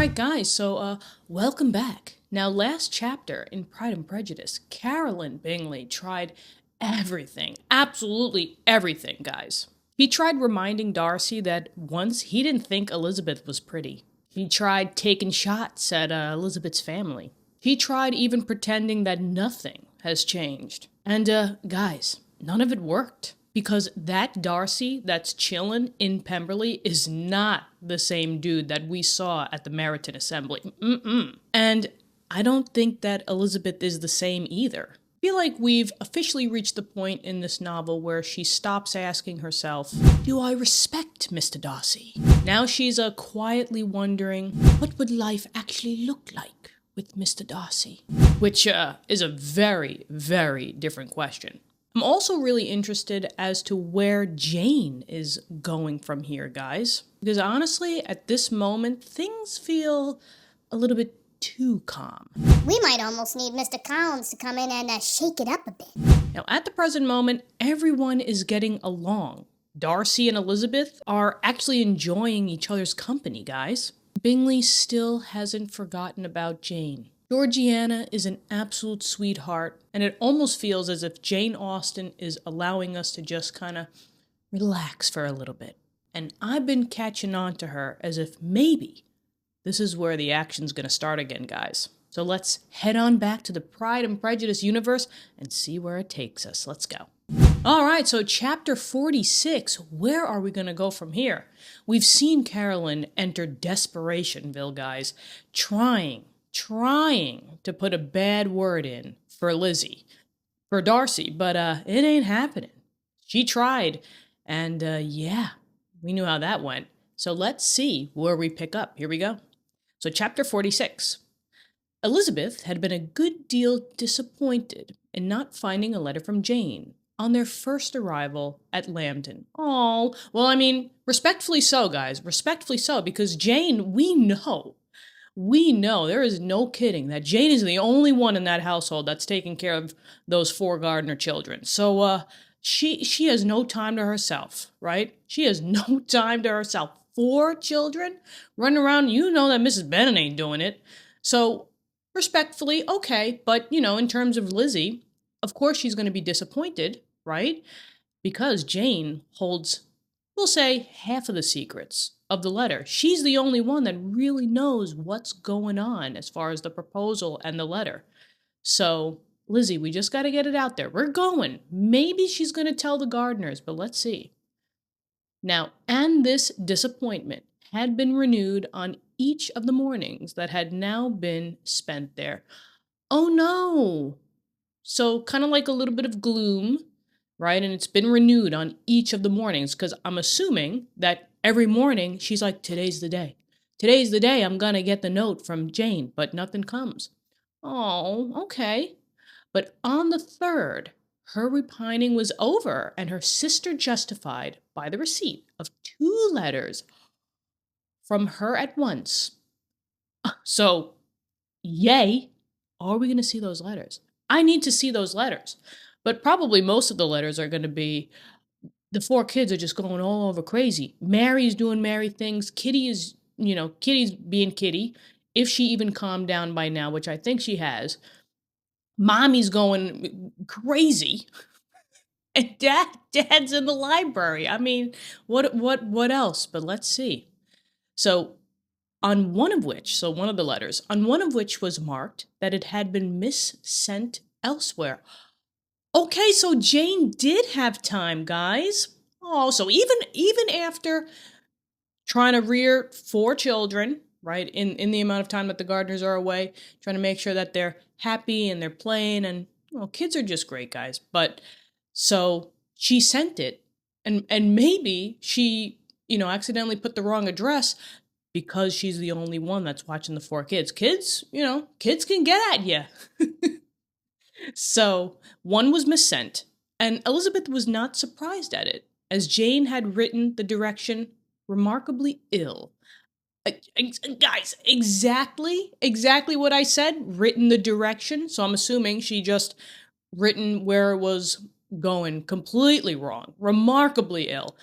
Alright guys, so welcome back. Now last chapter in Pride and Prejudice, Carolyn Bingley tried everything, absolutely everything, guys. He tried reminding Darcy that once he didn't think Elizabeth was pretty. He tried taking shots at Elizabeth's family. He tried even pretending that nothing has changed. And guys, none of it worked. Because that Darcy that's chillin' in Pemberley is not the same dude that we saw at the Meryton Assembly. And I don't think that Elizabeth is the same either. I feel like we've officially reached the point in this novel where she stops asking herself, do I respect Mr. Darcy? Now she's quietly wondering, what would life actually look like with Mr. Darcy? Which is a very, very different question. I'm also really interested as to where Jane is going from here, guys. Because honestly, at this moment, things feel a little bit too calm. We might almost need Mr. Collins to come in and shake it up a bit. Now, at the present moment, everyone is getting along. Darcy and Elizabeth are actually enjoying each other's company, guys. Bingley still hasn't forgotten about Jane. Georgiana is an absolute sweetheart, and it almost feels as if Jane Austen is allowing us to just kind of relax for a little bit. And I've been catching on to her as if maybe this is where the action's going to start again, guys. So let's head on back to the Pride and Prejudice universe and see where it takes us. Let's go. All right, so chapter 46, where are we going to go from here? We've seen Carolyn enter Desperationville, guys, trying to put a bad word in for Darcy, but it ain't happening. She tried, and yeah, we knew how that went. So let's see where we pick up. Here we go. So chapter 46. Elizabeth had been a good deal disappointed in not finding a letter from Jane on their first arrival at Lambton. Oh, well, I mean, respectfully so, guys, respectfully so, because Jane, we know, there is no kidding that Jane is the only one in that household that's taking care of those 4 Gardner children. So, she has no time to herself, right? She has no time to herself. 4 children running around, you know that Mrs. Bennet ain't doing it. So, respectfully, okay, but, you know, in terms of Lizzie, of course she's going to be disappointed, right? Because Jane holds, we'll say, half of the secrets of the letter. She's the only one that really knows what's going on as far as the proposal and the letter. So, Lizzie, we just got to get it out there. We're going. Maybe she's going to tell the Gardners, but let's see. Now, and this disappointment had been renewed on each of the mornings that had now been spent there. Oh no! So, kind of like a little bit of gloom, right? And it's been renewed on each of the mornings, because I'm assuming that every morning she's like, today's the day. Today's the day I'm going to get the note from Jane, but nothing comes. Oh, okay. But on the 3rd, her repining was over, and her sister justified by the receipt of 2 letters from her at once. So, yay, are we going to see those letters? I need to see those letters. But probably most of the letters are going to be, the 4 kids are just going all over crazy. Mary's doing Mary things. Kitty is, Kitty's being Kitty. If she even calmed down by now, which I think she has. Mommy's going crazy. And Dad's in the library. I mean, what else? But let's see. So, one of the letters, on one of which was marked that it had been missent elsewhere. Okay, so Jane did have time, guys. Oh, so even after trying to rear 4 children, right, in the amount of time that the Gardners are away, trying to make sure that they're happy and they're playing, and kids are just great, guys. But so she sent it, and maybe she, accidentally put the wrong address because she's the only one that's watching the 4 kids. Kids, kids can get at you. So, one was missent, and Elizabeth was not surprised at it, as Jane had written the direction remarkably ill. Guys, exactly what I said, written the direction, so I'm assuming she just written where it was going completely wrong, remarkably ill.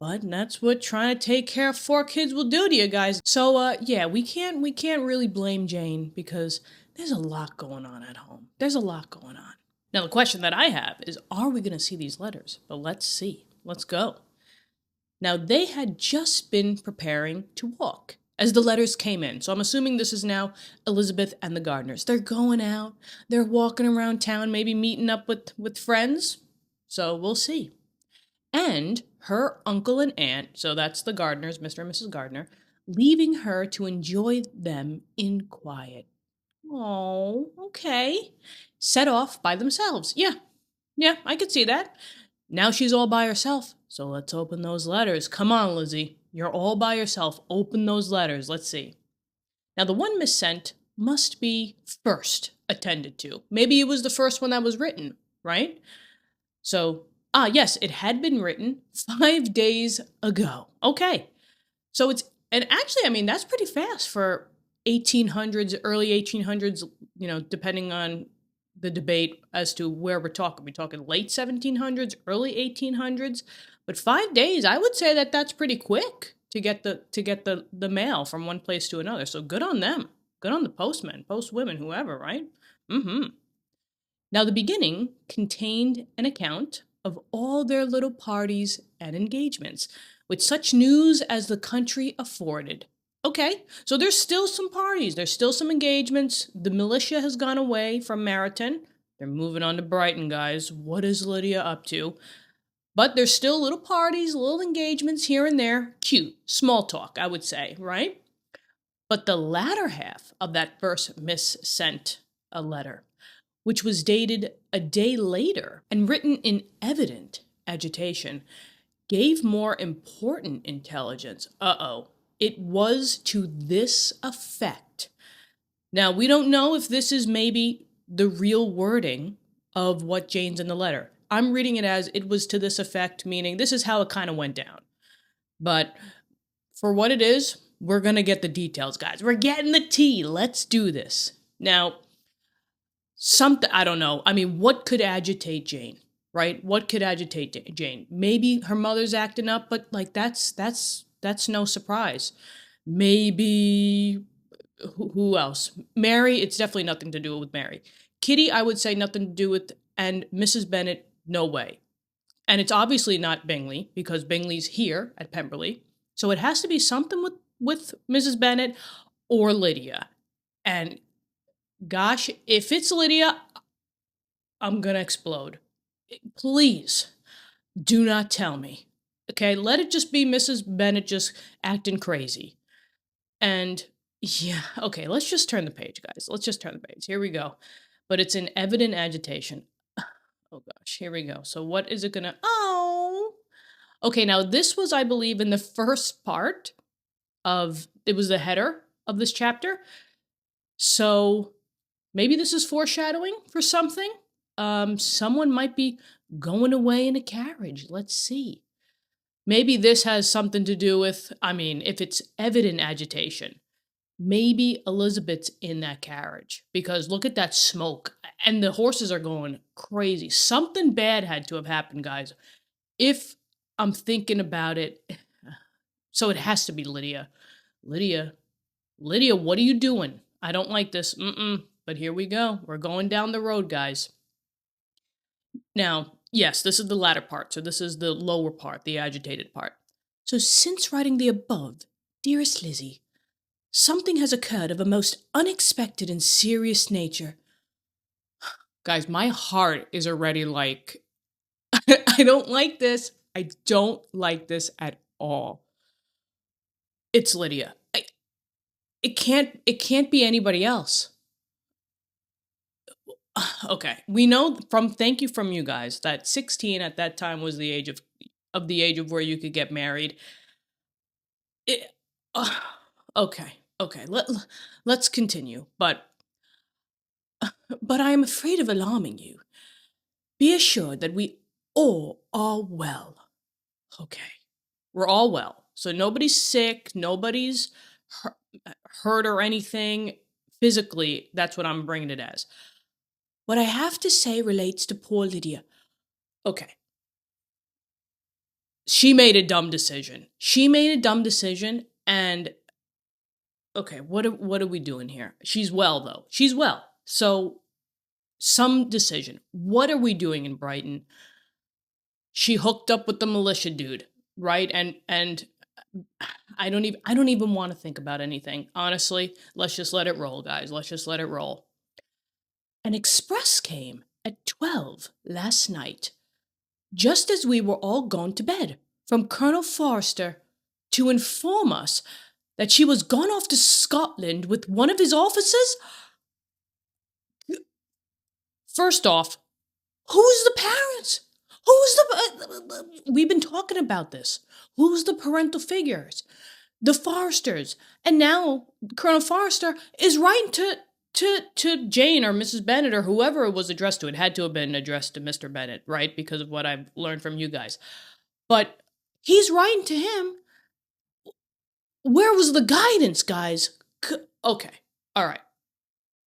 But that's what trying to take care of 4 kids will do to you guys. So, yeah, we can't really blame Jane because there's a lot going on at home. There's a lot going on. Now, the question that I have is, are we going to see these letters? But let's see. Let's go. Now, they had just been preparing to walk as the letters came in. So I'm assuming this is now Elizabeth and the Gardners. They're going out. They're walking around town, maybe meeting up with friends. So we'll see. And her uncle and aunt, so that's the Gardners, Mr. and Mrs. Gardner, leaving her to enjoy them in quiet. Oh, okay. Set off by themselves. Yeah, I could see that. Now she's all by herself. So let's open those letters. Come on, Lizzie. You're all by yourself. Open those letters. Let's see. Now, the one Miss sent must be first attended to. Maybe it was the first one that was written, right? So, yes, it had been written 5 days ago. Okay. So and actually, I mean, that's pretty fast for 1800s, early 1800s, depending on the debate as to where we're talking. We're talking late 1700s, early 1800s. But 5 days, I would say that's pretty quick to get the mail from one place to another. So good on them. Good on the postmen, postwomen, whoever, right? Now, the beginning contained an account of all their little parties and engagements, with such news as the country afforded. Okay, so there's still some parties, there's still some engagements. The militia has gone away from Meryton. They're moving on to Brighton, guys. What is Lydia up to? But there's still little parties, little engagements here and there. Cute, small talk, I would say, right? But the latter half of that first Miss sent a letter, which was dated a day later and written in evident agitation, gave more important intelligence. It was to this effect. Now, we don't know if this is maybe the real wording of what Jane's in the letter. I'm reading it as it was to this effect, meaning this is how it kind of went down. But for what it is, we're going to get the details, guys. We're getting the tea. Let's do this. Now, I don't know. I mean, what could agitate Jane, right? What could agitate Jane? Maybe her mother's acting up, but that's no surprise. Maybe, who else? Mary, it's definitely nothing to do with Mary. Kitty, I would say nothing to do with, and Mrs. Bennet, no way. And it's obviously not Bingley, because Bingley's here at Pemberley. So it has to be something with Mrs. Bennet or Lydia. And gosh, if it's Lydia, I'm going to explode. Please do not tell me. Okay, let it just be Mrs. Bennet just acting crazy. And yeah, okay, let's just turn the page, guys. Let's just turn the page. Here we go. But it's in evident agitation. Oh gosh, here we go. So what is it gonna, okay, now this was, I believe, in the first part it was the header of this chapter. So maybe this is foreshadowing for something. Someone might be going away in a carriage. Let's see. Maybe this has something to do with, if it's evident agitation, maybe Elizabeth's in that carriage, because look at that smoke and the horses are going crazy. Something bad had to have happened, guys. If I'm thinking about it, so it has to be Lydia. Lydia, what are you doing? I don't like this. But here we go. We're going down the road, guys. Now, yes, this is the latter part. So this is the lower part, the agitated part. So since writing the above, dearest Lizzie, something has occurred of a most unexpected and serious nature. Guys, my heart is already like, I don't like this. I don't like this at all. It's Lydia. It can't be anybody else. Okay, we know thank you from you guys that 16 at that time was the age of where you could get married. Okay. Let's continue. But I am afraid of alarming you. Be assured that we all are well. Okay, we're all well. So nobody's sick, nobody's hurt or anything physically. That's what I'm bringing it as. What I have to say relates to poor Lydia. Okay. she made a dumb decision. She made a dumb decision, and okay, what are we doing here? She's well, though. She's well. So, some decision. What are we doing in Brighton? She hooked up with the militia dude, right? And I don't even want to think about anything. Honestly, let's just let it roll, guys. Let's just let it roll. An express came at 12 last night, just as we were all gone to bed, from Colonel Forster to inform us that she was gone off to Scotland with one of his officers? First off, who's the parents? Who's the... we've been talking about this. Who's the parental figures? The Forsters. And now Colonel Forster is writing to Jane or Mrs. Bennet or whoever it was addressed to. It had to have been addressed to Mr. Bennet, right? Because of what I've learned from you guys. But he's writing to him. Where was the guidance, guys? Okay. All right.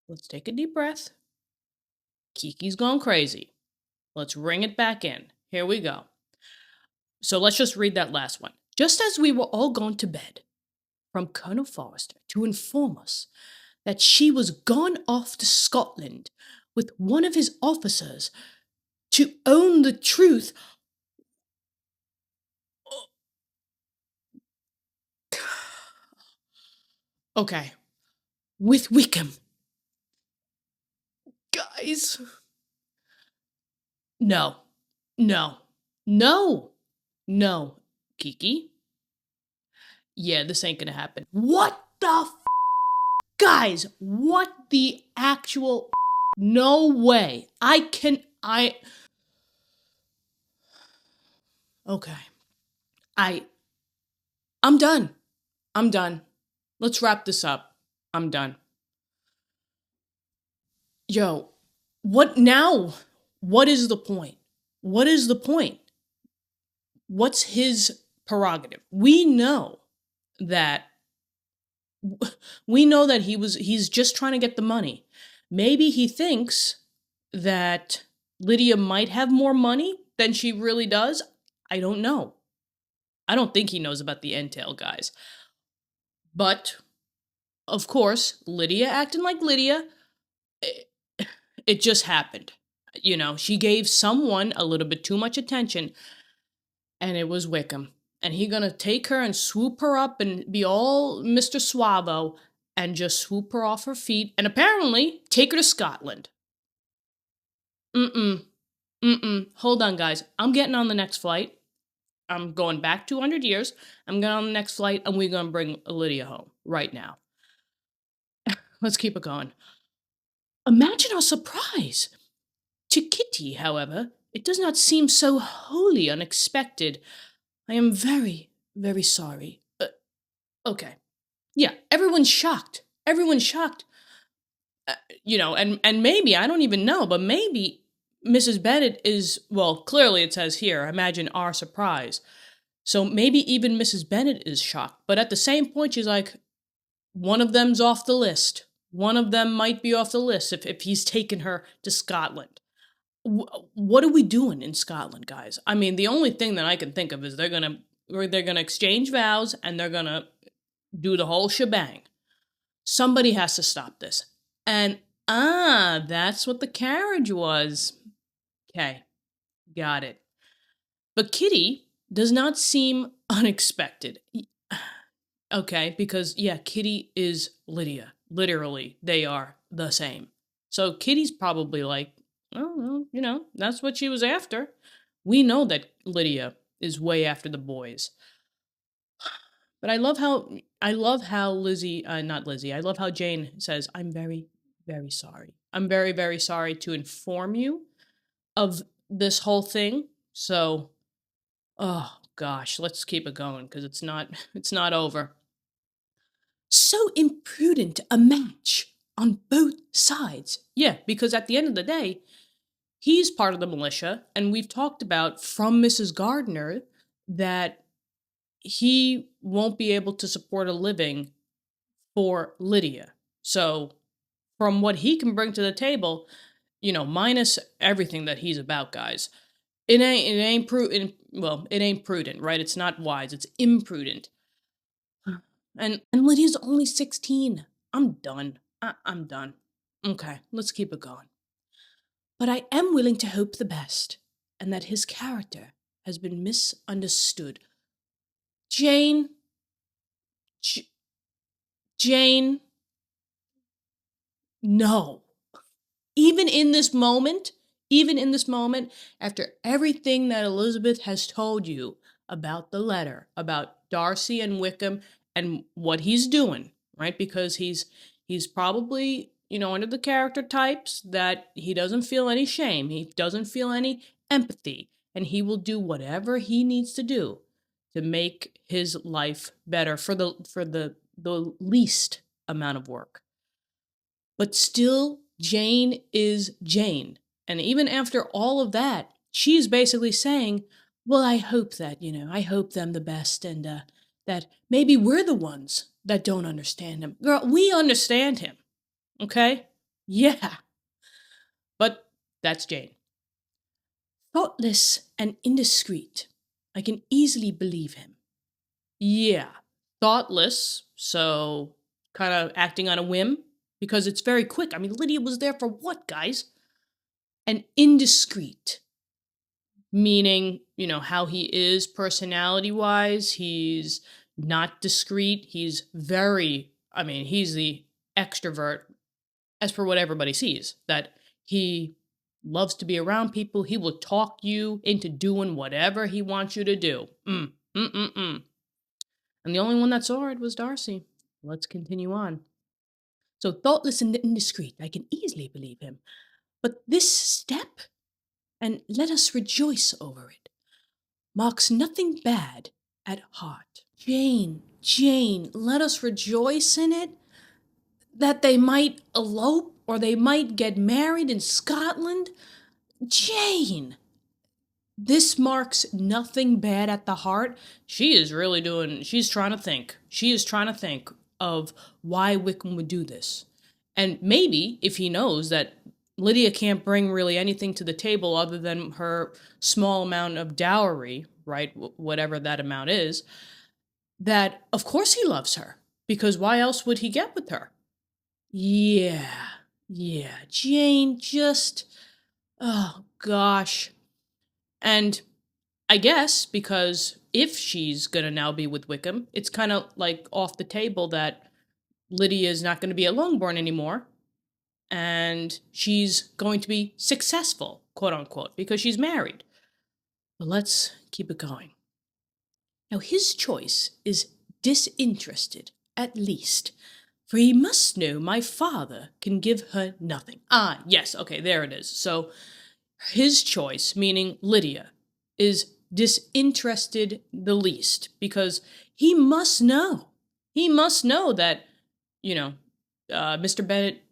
Let's take a deep breath. Kiki's gone crazy. Let's ring it back in. Here we go. So let's just read that last one. Just as we were all gone to bed, from Colonel Forster to inform us that she was gone off to Scotland with one of his officers to own the truth. Okay. With Wickham. Guys. No. No. No. No. Kiki? Yeah, this ain't gonna happen. What the Guys, what the actual no way. Okay. I'm done. I'm done. Let's wrap this up. I'm done. Yo, what now? What is the point? What is the point? What's his prerogative? We know that he's just trying to get the money. Maybe he thinks that Lydia might have more money than she really does. I don't know. I don't think he knows about the entail, guys. But, of course, Lydia acting like Lydia, it just happened. You know, she gave someone a little bit too much attention, and it was Wickham. And he gonna take her and swoop her up and be all Mr. Suavo and just swoop her off her feet and apparently take her to Scotland. Hold on, guys. I'm getting on the next flight. I'm going back 200 years. I'm going on the next flight, and we're going to bring Lydia home right now. Let's keep it going. Imagine our surprise. To Kitty, however, it does not seem so wholly unexpected. I am very, very sorry. Okay. Yeah, everyone's shocked. Everyone's shocked. You know, and maybe, I don't even know, but maybe Mrs. Bennet is, well, clearly it says here, imagine our surprise. So maybe even Mrs. Bennet is shocked. But at the same point, she's like, one of them's off the list. One of them might be off the list if he's taken her to Scotland. What are we doing in Scotland, guys? I mean, the only thing that I can think of is they're gonna exchange vows and they're gonna do the whole shebang. Somebody has to stop this. And that's what the carriage was. Okay, got it. But Kitty does not seem unexpected. Okay, because yeah, Kitty is Lydia. Literally, they are the same. So Kitty's probably like, oh, well, you know, that's what she was after. We know that Lydia is way after the boys. But I love how I love how Jane says, I'm very, very sorry. I'm very, very sorry to inform you of this whole thing. So, oh gosh, let's keep it going because it's not over. So imprudent a match on both sides. Yeah, because at the end of the day, he's part of the militia, and we've talked about from Mrs. Gardner that he won't be able to support a living for Lydia. So, from what he can bring to the table, you know, minus everything that he's about, guys, it ain't prudent, right? It's not wise, it's imprudent. And Lydia's only 16. I'm done. I'm done. Okay, let's keep it going. But I am willing to hope the best, and that his character has been misunderstood. Jane, J- Jane, no. Even in this moment, after everything that Elizabeth has told you about the letter, about Darcy and Wickham and what he's doing, right? Because he's probably, under the character types that he doesn't feel any shame, he doesn't feel any empathy, and he will do whatever he needs to do to make his life better for the least amount of work. But still, Jane is Jane. And even after all of that, she's basically saying, well, I hope that, I hope them the best, and that maybe we're the ones that don't understand him. Girl, we understand him, okay? Yeah. But that's Jane. Thoughtless and indiscreet. I can easily believe him. Yeah. Thoughtless, so kind of acting on a whim, because it's very quick. I mean, Lydia was there for what, guys? And indiscreet, meaning, how he is personality-wise. He's not discreet. He's he's the extrovert, as per what everybody sees, that he loves to be around people. He will talk you into doing whatever he wants you to do. And the only one that saw it was Darcy. Let's continue on. So thoughtless and indiscreet, I can easily believe him. But this step, and let us rejoice over it, marks nothing bad at heart. Jane, let us rejoice in it, that they might elope or they might get married in Scotland. Jane, this marks nothing bad at the heart. She's trying to think. She is trying to think of why Wickham would do this. And maybe if he knows that Lydia can't bring really anything to the table other than her small amount of dowry, right, whatever that amount is, that of course he loves her, because why else would he get with her? Yeah, Jane just, oh gosh. And I guess because if she's going to now be with Wickham, it's kind of like off the table that Lydia is not going to be a Longbourn anymore, and she's going to be successful, quote unquote, because she's married. But let's keep it going. Now, his choice is disinterested, at least, for he must know my father can give her nothing. Ah, yes, okay, there it is. So his choice, meaning Lydia, is disinterested the least, because he must know. He must know that, Mr. Bennet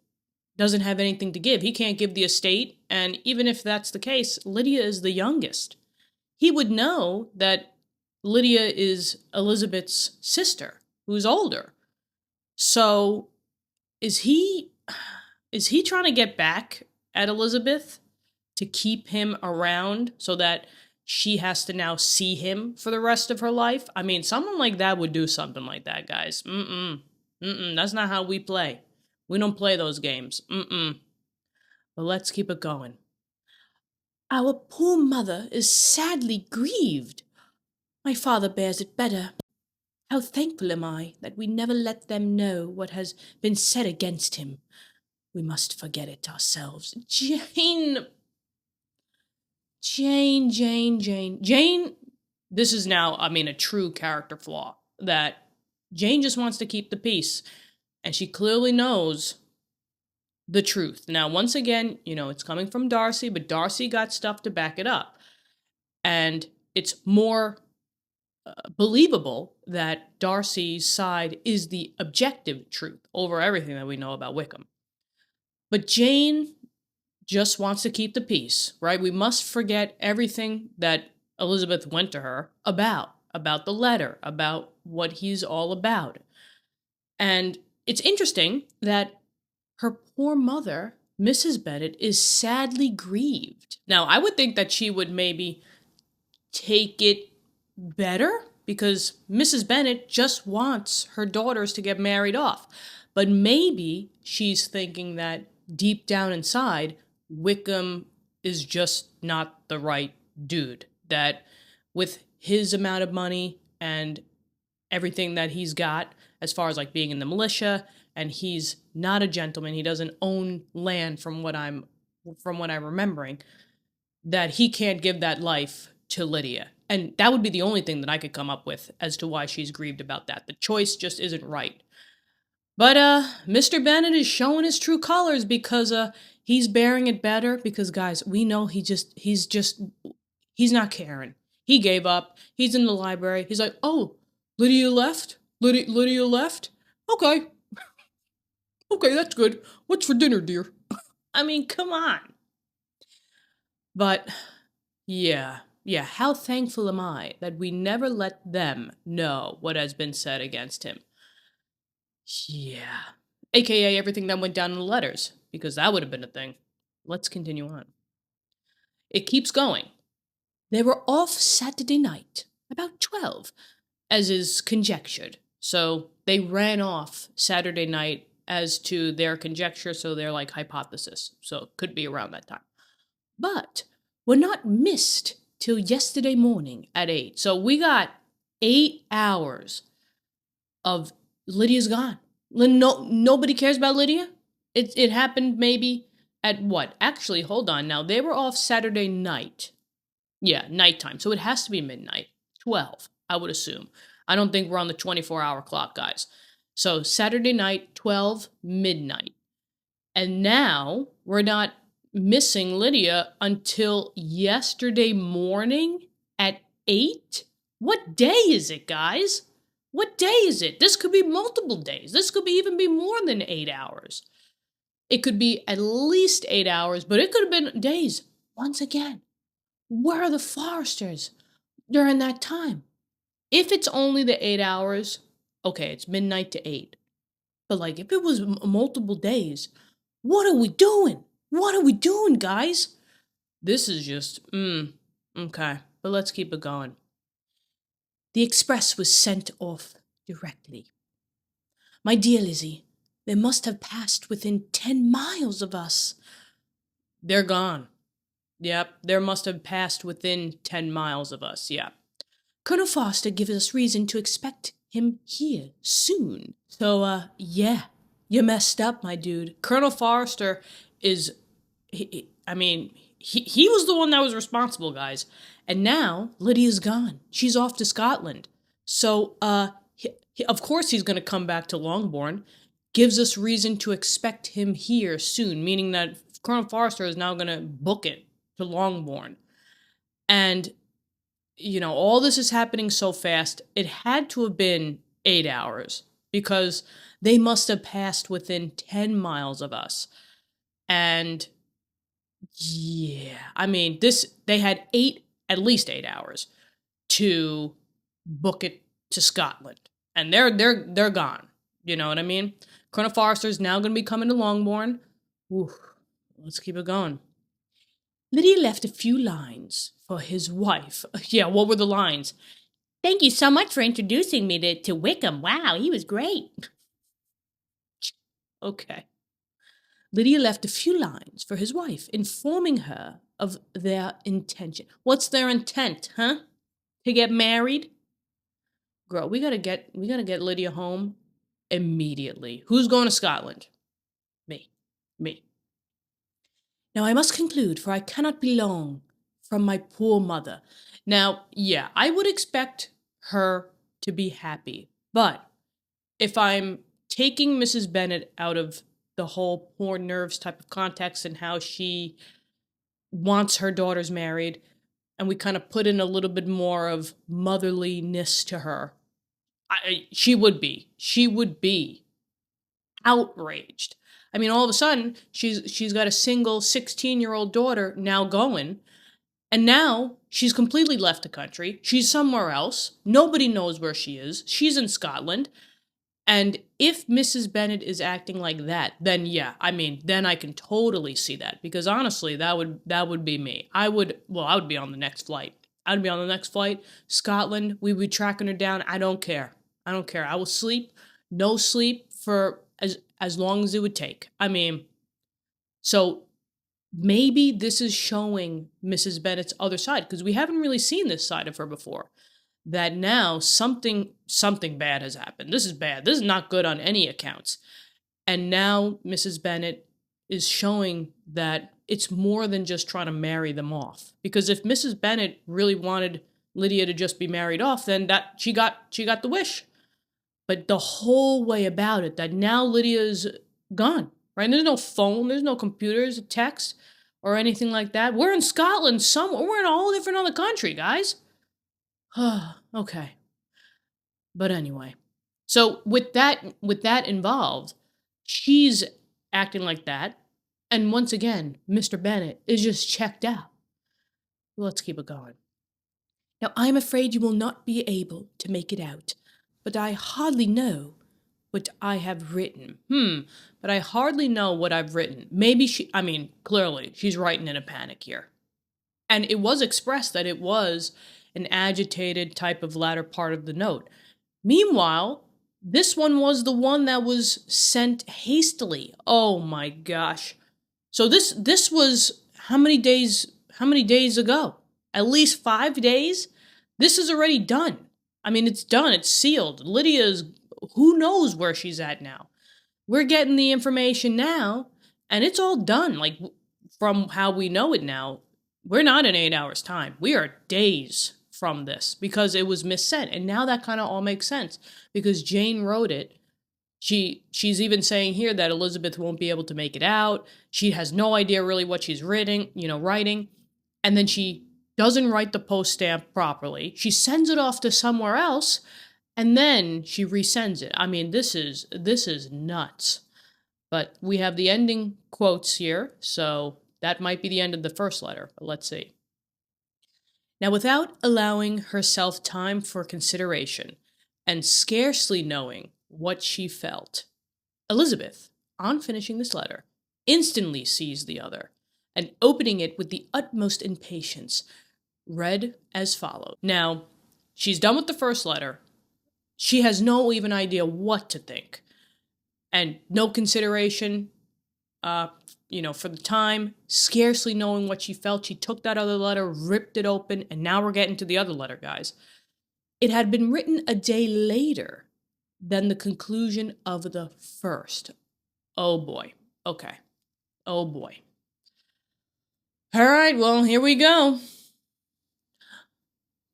doesn't have anything to give. He can't give the estate, and even if that's the case, Lydia is the youngest. He would know that Lydia is Elizabeth's sister, who's older. So is he trying to get back at Elizabeth to keep him around so that she has to now see him for the rest of her life? I mean, someone like that would do something like that, guys. That's not how we play. We don't play those games. But let's keep it going. Our poor mother is sadly grieved. My father bears it better. How thankful am I that we never let them know what has been said against him. We must forget it ourselves. Jane, this is now, a true character flaw, that Jane just wants to keep the peace, and she clearly knows the truth. Now, once again, it's coming from Darcy, but Darcy got stuff to back it up. And it's more believable that Darcy's side is the objective truth over everything that we know about Wickham. But Jane just wants to keep the peace, right? We must forget everything that Elizabeth went to her about the letter, about what he's all about. And it's interesting that her poor mother Mrs. Bennet is sadly grieved. Now, I would think that she would maybe take it better because Mrs. Bennet just wants her daughters to get married off. But maybe she's thinking that deep down inside, Wickham is just not the right dude. That with his amount of money and everything that he's got, as far as like being in the militia, and he's not a gentleman, he doesn't own land from what I'm remembering, that he can't give that life to Lydia. And that would be the only thing that I could come up with as to why she's grieved about that. The choice just isn't right. But Mr. Bennet is showing his true colors because he's bearing it better because guys, we know he's not caring. He gave up. He's in the library. He's like, "Oh, Lydia left? Lydia left? Okay. Okay, that's good. What's for dinner, dear?" I mean, come on. But yeah, how thankful am I that we never let them know what has been said against him. Yeah. AKA everything that went down in the letters, because that would have been a thing. Let's continue on. It keeps going. They were off Saturday night, about 12, as is conjectured. So they ran off Saturday night as to their conjecture, so their like hypothesis. So it could be around that time. But were not missed till yesterday morning at 8. So we got 8 hours of Lydia's gone. Nobody cares about Lydia? It happened maybe at what? Actually, hold on now. They were off Saturday night. Yeah, nighttime. So it has to be midnight. 12, I would assume. I don't think we're on the 24-hour clock, guys. So Saturday night, 12, midnight. And now we're not missing Lydia until yesterday morning at 8? What day is it, guys? What day is it? This could be multiple days. This could even be more than 8 hours. It could be at least 8 hours, but it could have been days. Once again, where are the Foresters during that time? If it's only the 8 hours, okay, it's midnight to 8. But like, if it was multiple days, what are we doing? What are we doing, guys? This is just, okay, but let's keep it going. The express was sent off directly. My dear Lizzie, they must have passed within 10 miles of us. They're gone. Yep, there must have passed within 10 miles of us, yeah. Colonel Foster gives us reason to expect him here soon. So, yeah, you messed up, my dude. Colonel Forster is, he was the one that was responsible, guys. And now Lydia's gone. She's off to Scotland. So, of course he's going to come back to Longbourn. Gives us reason to expect him here soon, meaning that Colonel Forster is now going to book it to Longbourn. And, you know, all this is happening so fast. It had to have been 8 hours because they must have passed within 10 miles of us. And yeah, I mean, they had at least 8 hours to book it to Scotland. And they're gone. You know what I mean? Colonel Forster's now going to be coming to Longbourn. Ooh, let's keep it going. Lydia left a few lines for his wife. Yeah, what were the lines? Thank you so much for introducing me to Wickham. Wow, he was great. Okay. Lydia left a few lines for his wife, informing her of their intention. What's their intent, huh? To get married? Girl, we gotta get Lydia home immediately. Who's going to Scotland? Me. Now I must conclude, for I cannot be long from my poor mother. Now, yeah, I would expect her to be happy, but if I'm taking Mrs. Bennet out of the whole poor nerves type of context and how she wants her daughters married, and we kind of put in a little bit more of motherliness to her, she would be outraged. I mean, all of a sudden, she's got a single 16-year-old daughter now going, and now she's completely left the country. She's somewhere else. Nobody knows where she is. She's in Scotland. And if Mrs. Bennet is acting like that, then yeah, I mean, then I can totally see that, because honestly, that would be me. I would be on the next flight. I'd be on the next flight, Scotland. We would be tracking her down. I don't care. I don't care. I will sleep, no sleep for as long as it would take. I mean, so maybe this is showing Mrs. Bennet's other side, because we haven't really seen this side of her before. That now something bad has happened. This is bad. This is not good on any accounts. And now Mrs. Bennet is showing that it's more than just trying to marry them off. Because if Mrs. Bennet really wanted Lydia to just be married off, then that she got the wish. But the whole way about it, that now Lydia's gone, right? There's no phone, there's no computers, text, or anything like that. We're in Scotland, we're in a whole different other country, guys. Okay. But anyway, so with that involved, she's acting like that. And once again, Mr. Bennet is just checked out. Let's keep it going. Now, I'm afraid you will not be able to make it out, but I hardly know what I have written. But I hardly know what I've written. Maybe clearly, she's writing in a panic here. And it was expressed that it was an agitated type of latter part of the note. Meanwhile, this one was the one that was sent hastily. Oh my gosh. So this was how many days ago? At least 5 days? This is already done. I mean, it's done. It's sealed. Lydia's, who knows where she's at now. We're getting the information now, and it's all done. Like, from how we know it now, we're not in 8 hours' time. We are days from this, because it was missent. And now that kind of all makes sense, because Jane wrote it. She's even saying here that Elizabeth won't be able to make it out. She has no idea really what she's writing. And then she doesn't write the post stamp properly. She sends it off to somewhere else, and then she resends it. I mean, this is nuts. But we have the ending quotes here, so that might be the end of the first letter. But let's see. Now, without allowing herself time for consideration, and scarcely knowing what she felt, Elizabeth, on finishing this letter, instantly seized the other, and opening it with the utmost impatience, read as follows. Now, she's done with the first letter. She has no even idea what to think, and no consideration, for the time, scarcely knowing what she felt. She took that other letter, ripped it open, and now we're getting to the other letter, guys. It had been written a day later than the conclusion of the first. Oh boy. Okay. Oh boy. All right, well, here we go.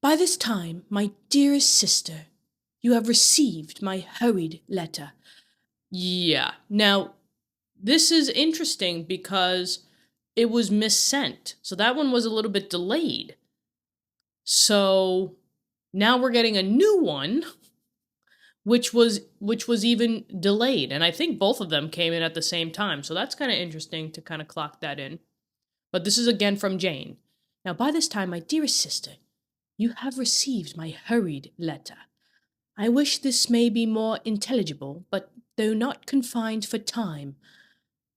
By this time, my dearest sister, you have received my hurried letter. Yeah. Now, this is interesting because it was missent. So that one was a little bit delayed. So now we're getting a new one, which was even delayed. And I think both of them came in at the same time. So that's kind of interesting to kind of clock that in. But this is again from Jane. Now, by this time, my dearest sister, you have received my hurried letter. I wish this may be more intelligible, but though not confined for time,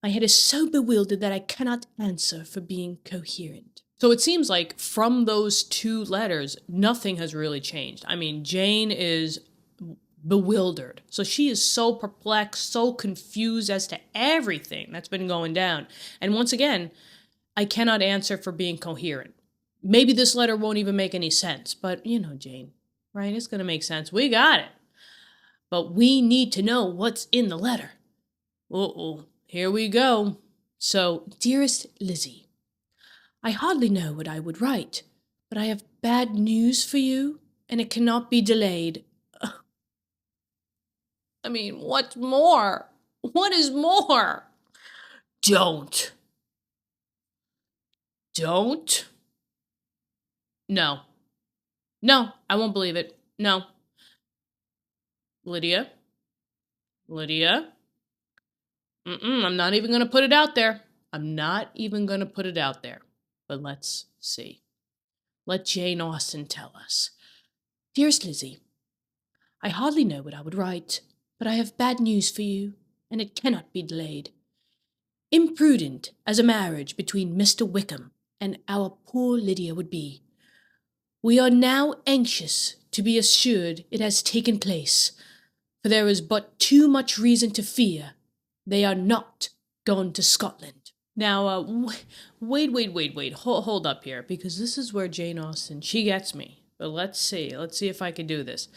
my head is so bewildered that I cannot answer for being coherent. So it seems like from those two letters, nothing has really changed. I mean, Jane is bewildered. So she is so perplexed, so confused as to everything that's been going down. And once again, I cannot answer for being coherent. Maybe this letter won't even make any sense, but Jane, right? It's going to make sense. We got it. But we need to know what's in the letter. Uh-oh. Here we go. So, dearest Lizzie, I hardly know what I would write, but I have bad news for you, and it cannot be delayed. I mean, what's more? What is more? Don't. No. No, I won't believe it. No. Lydia? I'm not even going to put it out there. But let's see. Let Jane Austen tell us. Dearest Lizzie, I hardly know what I would write, but I have bad news for you, and it cannot be delayed. Imprudent as a marriage between Mr. Wickham and our poor Lydia would be, we are now anxious to be assured it has taken place, for there is but too much reason to fear they are not gone to Scotland. Now, wait. Hold up here, because this is where Jane Austen, she gets me. But let's see if I can do this.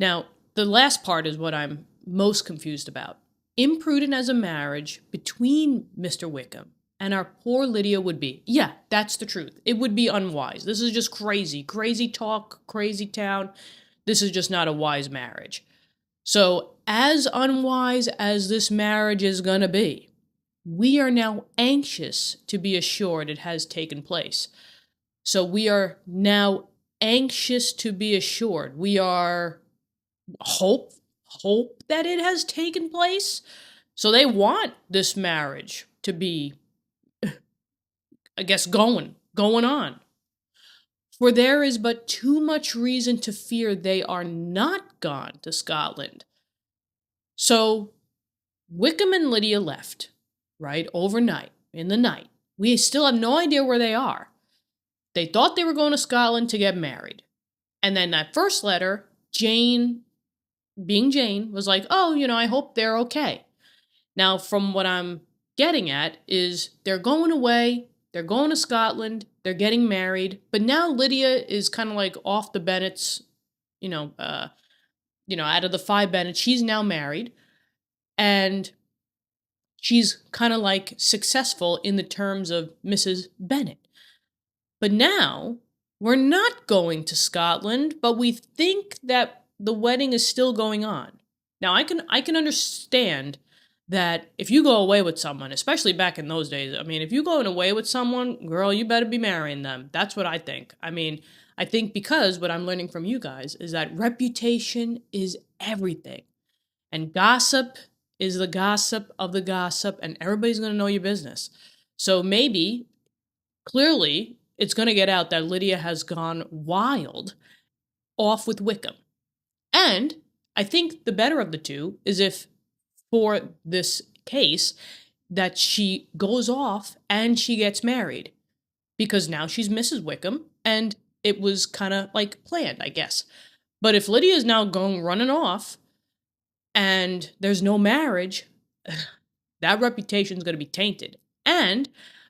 Now, the last part is what I'm most confused about. Imprudent as a marriage between Mr. Wickham and our poor Lydia would be. Yeah, that's the truth. It would be unwise. This is just crazy. Crazy talk, crazy town. This is just not a wise marriage. So, as unwise as this marriage is gonna be, we are now anxious to be assured it has taken place. So we are now anxious to be assured. We are hope that it has taken place. So they want this marriage to be, I guess, going on. For there is but too much reason to fear they are not gone to Scotland. So Wickham and Lydia left, right, overnight, in the night. We still have no idea where they are. They thought they were going to Scotland to get married. And then that first letter, Jane, being Jane, was like, oh, I hope they're okay. Now, from what I'm getting at is they're going away, they're going to Scotland, they're getting married, but now Lydia is kind of like off the Bennets, out of the 5 Bennets, she's now married, and she's kind of like successful in the terms of Mrs. Bennet. But now, we're not going to Scotland, but we think that the wedding is still going on. Now, I can understand that if you go away with someone, especially back in those days, if you're going away with someone, girl, you better be marrying them. That's what I think. I think because what I'm learning from you guys is that reputation is everything. And gossip is the gossip of the gossip, and everybody's going to know your business. So maybe, clearly, it's going to get out that Lydia has gone wild off with Wickham. And I think the better of the two is if, for this case, that she goes off and she gets married. Because now she's Mrs. Wickham, and it was kind of like planned, I guess. But if Lydia is now running off, and there's no marriage, that reputation is going to be tainted. And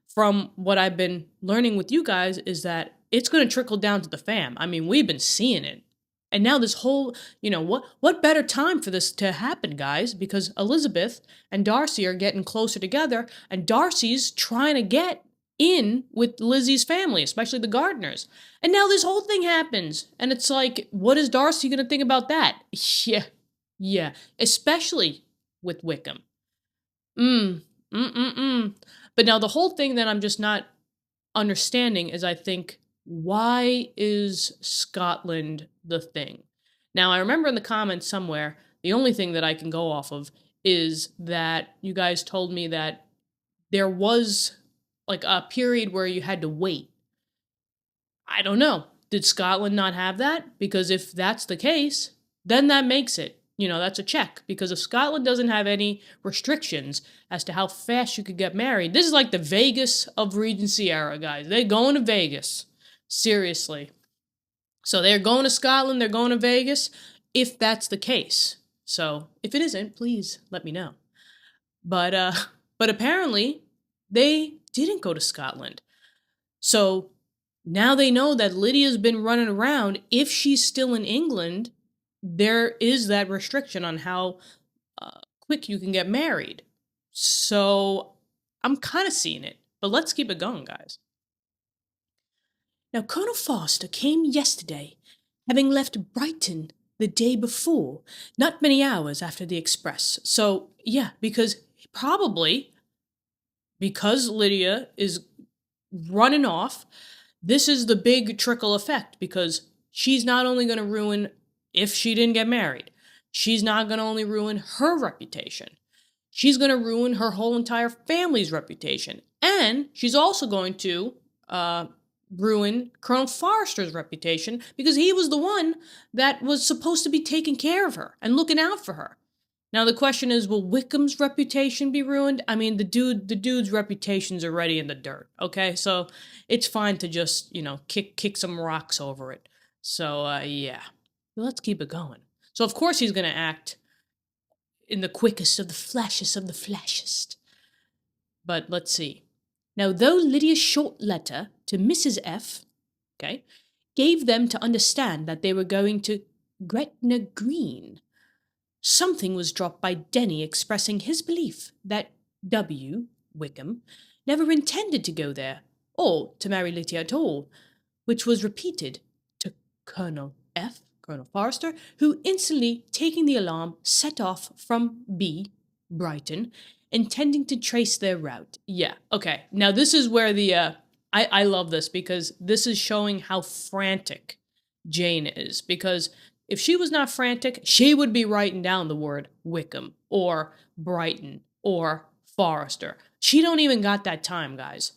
from what I've been learning with you guys is that it's going to trickle down to the fam. We've been seeing it. And now this whole, what better time for this to happen, guys? Because Elizabeth and Darcy are getting closer together, and Darcy's trying to get in with Lizzie's family, especially the Gardners. And now this whole thing happens. And it's like, what is Darcy going to think about that? Yeah, especially with Wickham. But now the whole thing that I'm just not understanding is, I think, why is Scotland the thing? Now, I remember in the comments somewhere, the only thing that I can go off of is that you guys told me that there was like a period where you had to wait. I don't know. Did Scotland not have that? Because if that's the case, then that makes it. That's a check. Because if Scotland doesn't have any restrictions as to how fast you could get married, this is like the Vegas of Regency era, guys. They're going to Vegas. Seriously. So they're going to Scotland, they're going to Vegas, if that's the case. So if it isn't, please let me know. But apparently, they didn't go to Scotland. So now they know that Lydia's been running around. If she's still in England, there is that restriction on how quick you can get married. So I'm kind of seeing it, but let's keep it going, guys. Now, Colonel Foster came yesterday, having left Brighton the day before, not many hours after the express. So, yeah, because Lydia is running off, this is the big trickle effect, because she's not only going to ruin, if she didn't get married, she's not going to only ruin her reputation. She's going to ruin her whole entire family's reputation. And she's also going to ruin Colonel Forrester's reputation, because he was the one that was supposed to be taking care of her and looking out for her. Now the question is, will Wickham's reputation be ruined? I mean, the dude's reputation's already in the dirt, okay? So it's fine to just, kick some rocks over it. So, yeah. Let's keep it going. So, of course, he's going to act in the quickest of the flashiest of the flashest. But let's see. Now, though Lydia's short letter to Mrs. F, okay, gave them to understand that they were going to Gretna Green, something was dropped by Denny expressing his belief that W, Wickham, never intended to go there, or to marry Lydia at all, which was repeated to Colonel F, Colonel Forrester, who instantly, taking the alarm, set off from B, Brighton, intending to trace their route. Yeah, okay. Now this is where I love this, because this is showing how frantic Jane is, because if she was not frantic, she would be writing down the word Wickham or Brighton or Forrester. She don't even got that time, guys.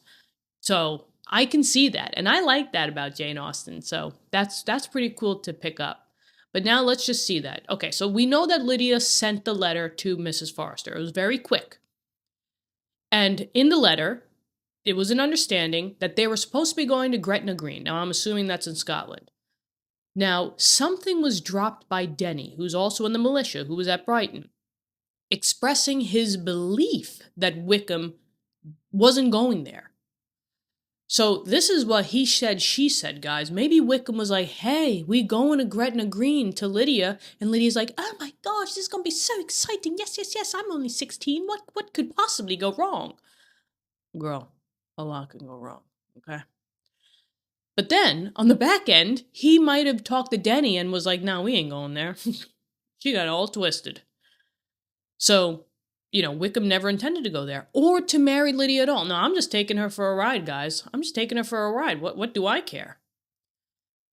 So I can see that, and I like that about Jane Austen. So that's pretty cool to pick up. But now let's just see that. Okay, so we know that Lydia sent the letter to Mrs. Forrester. It was very quick. And in the letter, it was an understanding that they were supposed to be going to Gretna Green. Now, I'm assuming that's in Scotland. Now, something was dropped by Denny, who's also in the militia, who was at Brighton, expressing his belief that Wickham wasn't going there. So this is what he said, she said, guys. Maybe Wickham was like, hey, we going to Gretna Green to Lydia. And Lydia's like, oh my gosh, this is going to be so exciting. Yes, yes, yes, I'm only 16. What could possibly go wrong? Girl, a lot can go wrong, okay? But then, on the back end, he might have talked to Denny and was like, no, we ain't going there. She got all twisted. So, Wickham never intended to go there or to marry Lydia at all. No, I'm just taking her for a ride, guys. I'm just taking her for a ride. What do I care?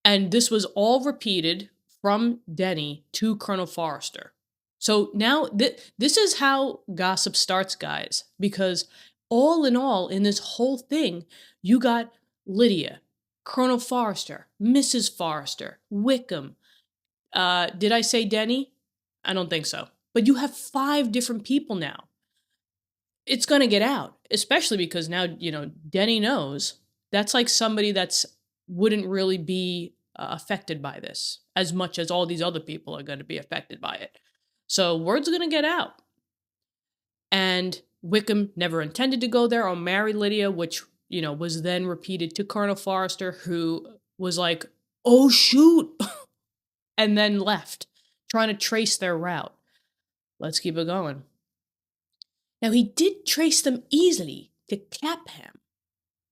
And this was all repeated from Denny to Colonel Forrester. So now this is how gossip starts, guys, because all in all, in this whole thing, you got Lydia, Colonel Forrester, Mrs. Forrester, Wickham. Did I say Denny? I don't think so. But you have 5 different people now. It's going to get out, especially because now, Denny knows. That's like somebody that's wouldn't really be affected by this as much as all these other people are going to be affected by it. So word's going to get out. And Wickham never intended to go there or marry Lydia, which, was then repeated to Colonel Forrester, who was like, oh, shoot, and then left, trying to trace their route. Let's keep it going. Now, he did trace them easily to Clapham,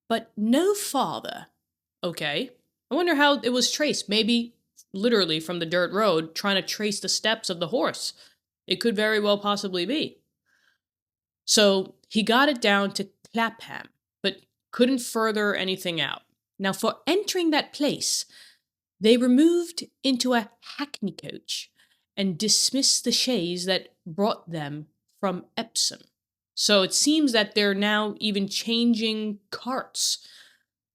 but no farther. Okay, I wonder how it was traced. Maybe literally from the dirt road, trying to trace the steps of the horse. It could very well possibly be. So he got it down to Clapham, but couldn't further anything out. Now, for entering that place, they removed into a hackney coach and dismissed the chaise that brought them from Epsom. So it seems that they're now even changing carts.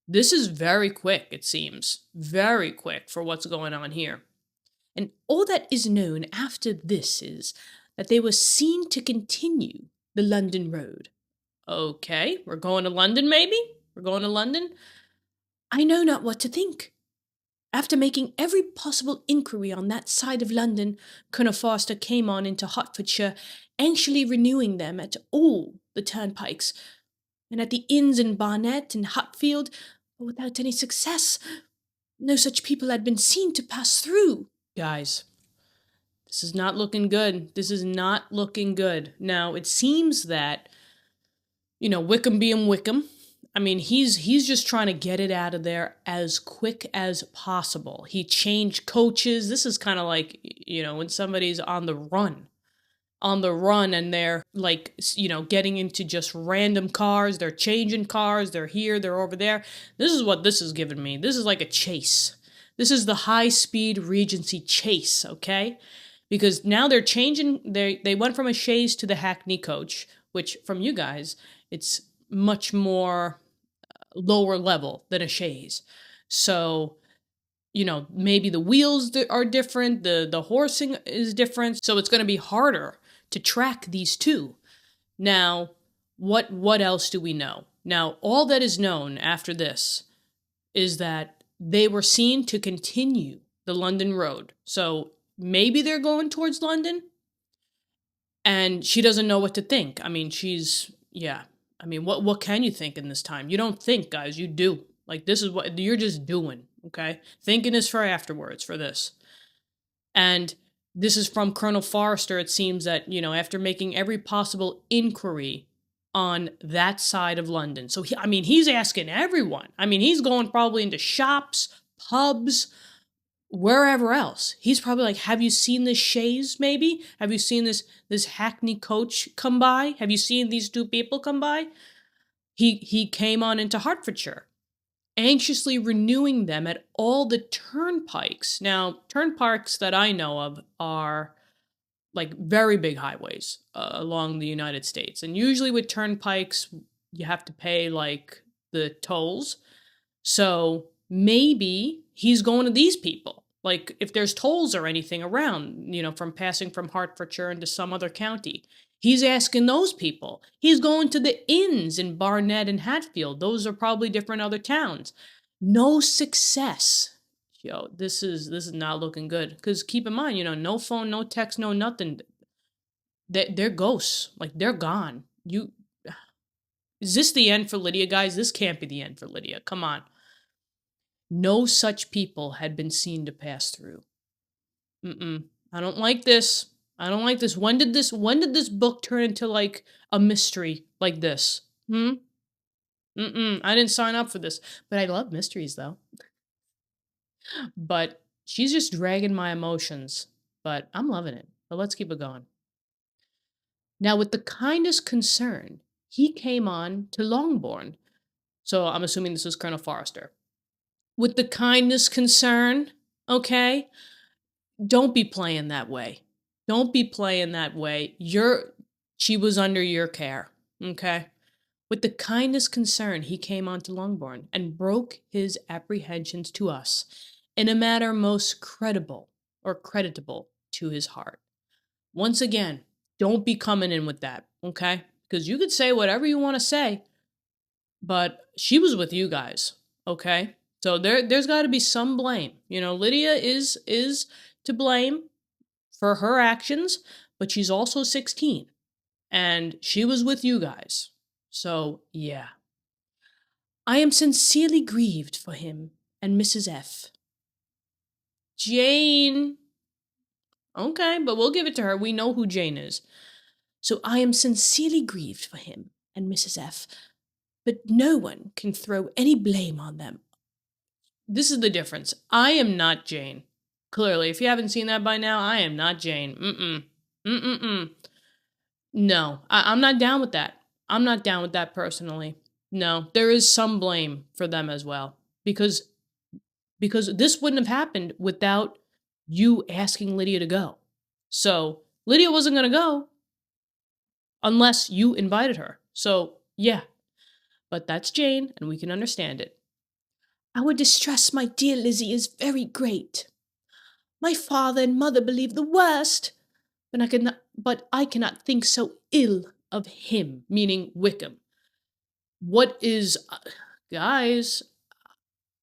This is very quick, it seems. Very quick for what's going on here. And all that is known after this is that they were seen to continue the London road. Okay, we're going to London, maybe? We're going to London? I know not what to think. After making every possible inquiry on that side of London, Colonel Forrester came on into Hertfordshire, anxiously renewing them at all the turnpikes, and at the inns in Barnet and Hatfield, but without any success. No such people had been seen to pass through. Guys, this is not looking good. This is not looking good. Now, it seems that, Wickham being Wickham, I mean, he's just trying to get it out of there as quick as possible. He changed coaches. This is kind of like, when somebody's on the run and they're like, getting into just random cars. They're changing cars. They're here, they're over there. This is what this is giving me. This is like a chase. This is the high-speed Regency chase, okay? Because now they're changing. They went from a chaise to the hackney coach, which from you guys, it's much more lower level than a chaise. So, maybe the wheels are different, the horsing is different, so it's going to be harder to track these two. Now, what else do we know? Now, all that is known after this is that they were seen to continue the London road. So maybe they're going towards London, and she doesn't know what to think. I mean, what can you think in this time? You don't think, guys, you do. Like, this is what you're just doing, okay? Thinking is for afterwards for this. And this is from Colonel Forrester. It seems that, after making every possible inquiry on that side of London. So, he's asking everyone. He's going probably into shops, pubs, wherever else. He's probably like, have you seen this chaise, maybe? Have you seen this hackney coach come by? Have you seen these two people come by? He came on into Hertfordshire, anxiously renewing them at all the turnpikes. Now, turnpikes that I know of are like very big highways along the United States. And usually with turnpikes, you have to pay like the tolls. So maybe he's going to these people. Like if there's tolls or anything around, from passing from Hertfordshire into some other county, he's asking those people. He's going to the inns in Barnet and Hatfield. Those are probably different other towns. No success. This is not looking good. Because keep in mind, no phone, no text, no nothing. They're ghosts. Like, they're gone. Is this the end for Lydia, guys? This can't be the end for Lydia. Come on. No such people had been seen to pass through. I don't like this. I don't like this. When did this book turn into like a mystery like this? I didn't sign up for this. But I love mysteries though. But she's just dragging my emotions. But I'm loving it. But let's keep it going. Now, with the kindest concern, he came on to Longbourn. So I'm assuming this is Colonel Forrester. With the kindest concern, okay? Don't be playing that way. Don't be playing that way. She was under your care, okay? With the kindest concern, he came on to Longbourn and broke his apprehensions to us in a manner most creditable to his heart. Once again, don't be coming in with that, okay? Because you could say whatever you want to say, but she was with you guys, okay? So there's got to be some blame. Lydia is to blame for her actions, but she's also 16, and she was with you guys. So, yeah. I am sincerely grieved for him and Mrs. F. Jane. Okay, but we'll give it to her. We know who Jane is. So I am sincerely grieved for him and Mrs. F., but no one can throw any blame on them. This is the difference. I am not Jane. Clearly, if you haven't seen that by now, I am not Jane. No, I'm not down with that. I'm not down with that personally. No, there is some blame for them as well. Because this wouldn't have happened without you asking Lydia to go. So Lydia wasn't going to go unless you invited her. So, yeah. But that's Jane, and we can understand it. Our distress, my dear Lizzie, is very great. My father and mother believe the worst, but I cannot think so ill of him, meaning Wickham. What is, guys,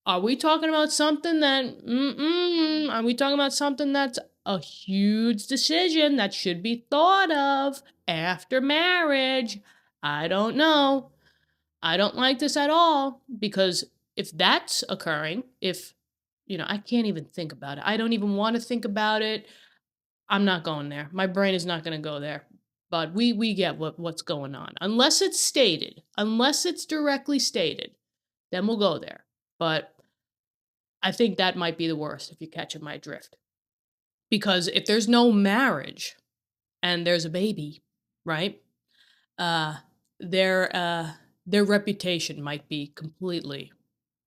are we talking about something are we talking about something that's a huge decision that should be thought of after marriage? I don't know. I don't like this at all, because if that's occurring, I can't even think about it. I don't even want to think about it. I'm not going there. My brain is not going to go there. But we get what's going on. Unless it's stated, unless it's directly stated, then we'll go there. But I think that might be the worst, if you're catching my drift. Because if there's no marriage and there's a baby, right? Their reputation might be completely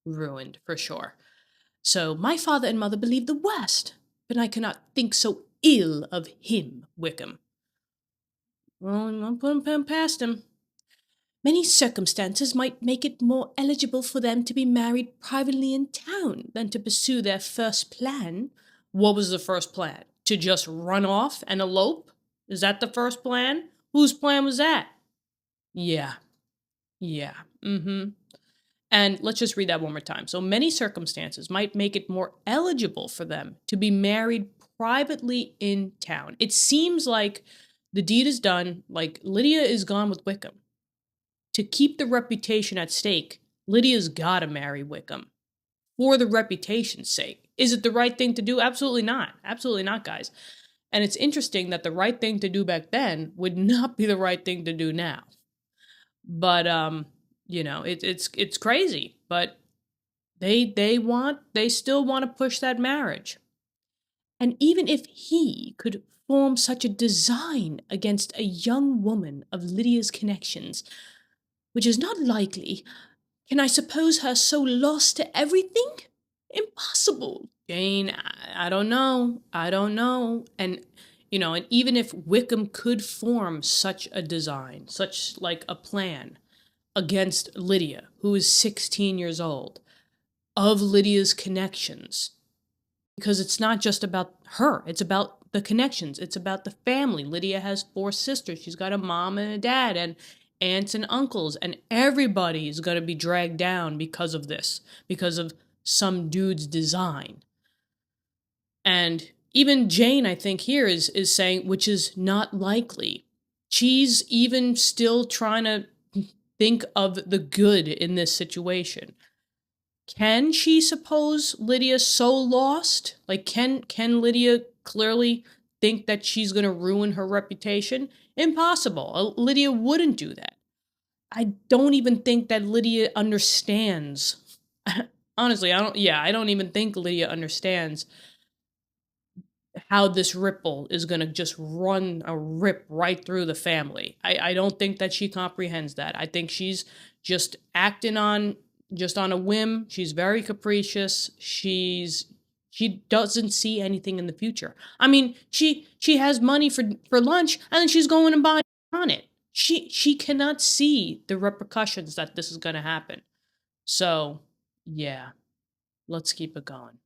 ruined, for sure. So my father and mother believe the worst, but I cannot think so ill of him, Wickham. Well, I'm putting pen past him. Many circumstances might make it more eligible for them to be married privately in town than to pursue their first plan. What was the first plan? To just run off and elope? Is that the first plan? Whose plan was that? Yeah. And let's just read that one more time. So many circumstances might make it more eligible for them to be married privately in town. It seems like the deed is done, like Lydia is gone with Wickham. To keep the reputation at stake, Lydia's gotta marry Wickham. For the reputation's sake. Is it the right thing to do? Absolutely not. Absolutely not, guys. And it's interesting that the right thing to do back then would not be the right thing to do now. But it's crazy. But they still want to push that marriage. And even if he could form such a design against a young woman of Lydia's connections, which is not likely, can I suppose her so lost to everything? Impossible. Jane, I don't know. And, and even if Wickham could form such a design, such like a plan against Lydia, who is 16 years old, of Lydia's connections, because it's not just about her, it's about the connections, it's about the family. Lydia has 4 sisters. She's got a mom and a dad and aunts and uncles, and everybody is going to be dragged down because of this, because of some dude's design. And even Jane, I think, here is saying, which is not likely. She's even still trying to think of the good in this situation. Can she suppose Lydia so lost? Like, can Lydia clearly think that she's going to ruin her reputation? Impossible. Lydia wouldn't do that. I don't even think that Lydia understands. Honestly, I don't even think Lydia understands how this ripple is going to just rip right through the family. I don't think that she comprehends that. I think she's just acting on a whim. She's very capricious. She doesn't see anything in the future. I mean, she has money for lunch, and then she's going and buying on it. She cannot see the repercussions that this is going to happen. So, yeah, let's keep it going.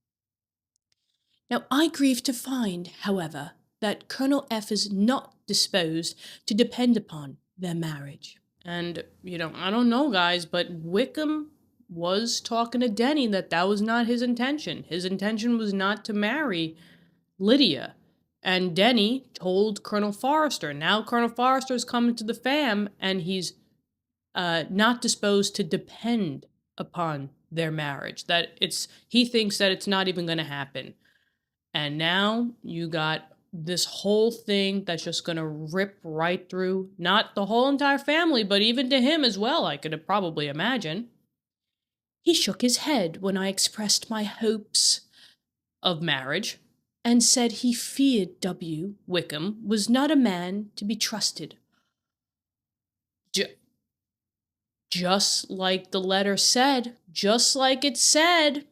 Now, I grieve to find, however, that Colonel F is not disposed to depend upon their marriage. And, I don't know, guys, but Wickham was talking to Denny that was not his intention. His intention was not to marry Lydia. And Denny told Colonel Forrester. Now Colonel Forrester is coming to the fam, and he's not disposed to depend upon their marriage. He thinks that it's not even going to happen. And now you got this whole thing that's just going to rip right through, not the whole entire family, but even to him as well, I could probably imagine. He shook his head when I expressed my hopes of marriage, and said he feared Wickham was not a man to be trusted. Just like the letter said, just like it said,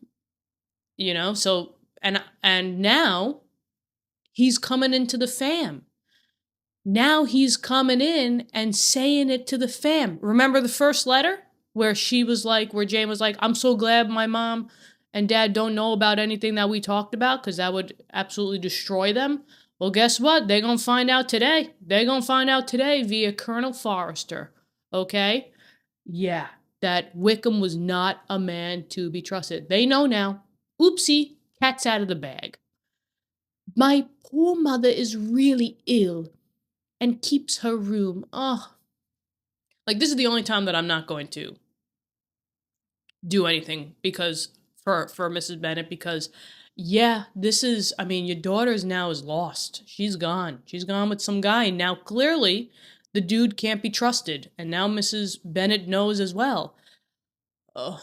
so, and now he's coming into the fam. Now he's coming in and saying it to the fam. Remember the first letter where Jane was like, I'm so glad my mom and dad don't know about anything that we talked about, because that would absolutely destroy them. Well, guess what? They're going to find out today. They're going to find out today via Colonel Forrester. Okay? Yeah, that Wickham was not a man to be trusted. They know now. Oopsie, cat's out of the bag. My poor mother is really ill and keeps her room. Oh, like, this is the only time that I'm not going to do anything because for Mrs. Bennet, because your daughter's now is lost. She's gone with some guy. Now clearly the dude can't be trusted, and now Mrs. Bennet knows as well. Oh,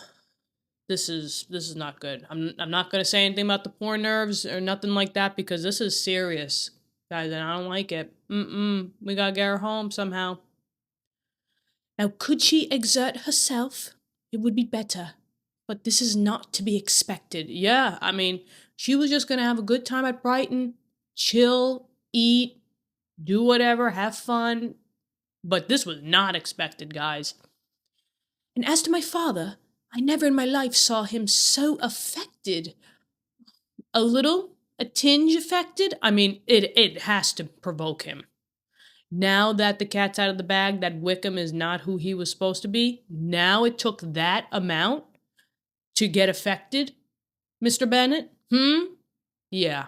this is not good. I'm not going to say anything about the poor nerves or nothing like that, because this is serious, guys, and I don't like it. We got to get her home somehow. Now, could she exert herself? It would be better. But this is not to be expected. Yeah, she was just going to have a good time at Brighton, chill, eat, do whatever, have fun. But this was not expected, guys. And as to my father, I never in my life saw him so affected. A tinge affected? It has to provoke him. Now that the cat's out of the bag, that Wickham is not who he was supposed to be, now it took that amount to get affected, Mr. Bennet? Yeah.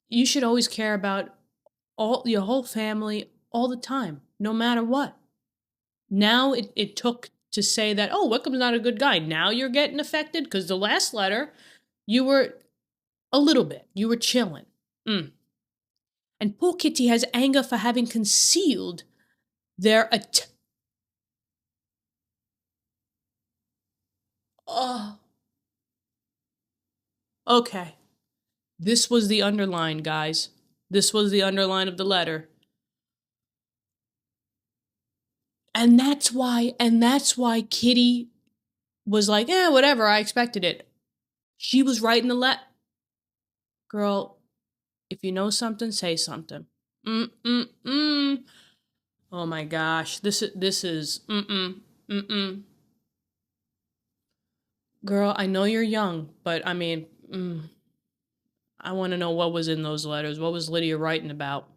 You should always care about your whole family all the time, no matter what. Now it took to say that, oh, Wickham's not a good guy. Now you're getting affected? Because the last letter, you were a little bit. You were chilling. And poor Kitty has anger for having concealed their Oh. Okay. This was the underline, guys. This was the underline of the letter. And that's why Kitty was like, whatever, I expected it. She was writing the Girl, if you know something, say something. Oh my gosh, this is Girl, I know you're young, but I mean, I want to know what was in those letters. What was Lydia writing about?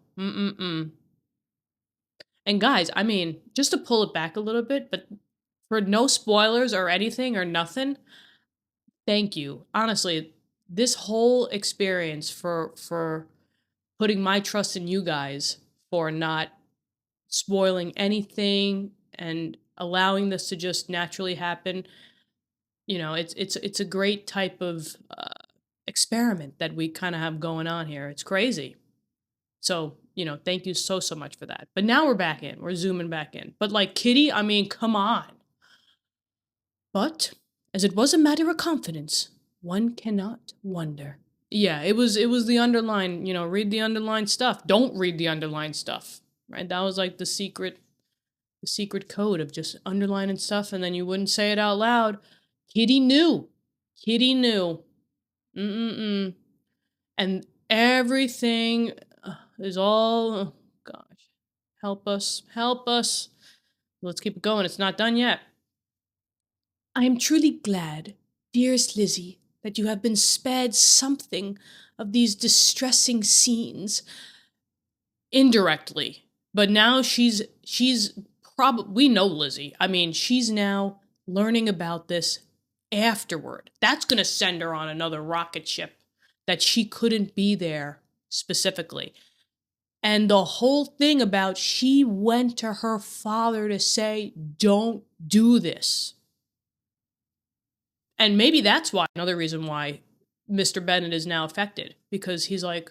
And guys, I mean, just to pull it back a little bit, but for no spoilers or anything or nothing, thank you. Honestly, this whole experience for putting my trust in you guys for not spoiling anything and allowing this to just naturally happen. You know, it's a great type of experiment that we kind of have going on here. It's crazy. So, you know, thank you so much for that. But now we're back in. We're zooming back in. But like Kitty, I mean, come on. But as it was a matter of confidence, one cannot wonder. Yeah, it was the underline, you know, read the underlined stuff. Don't read the underlined stuff. Right? That was like the secret code of just underlining stuff and then you wouldn't say it out loud. Kitty knew. Kitty knew. And everything is all, oh gosh, help us. Let's keep it going. It's not done yet. I am truly glad, dearest Lizzie, that you have been spared something of these distressing scenes. Indirectly. But now she's probably, we know Lizzie. I mean, she's now learning about this afterward. That's going to send her on another rocket ship that she couldn't be there specifically. And the whole thing about she went to her father to say, don't do this. And maybe that's why, another reason why Mr. Bennet is now affected. Because he's like,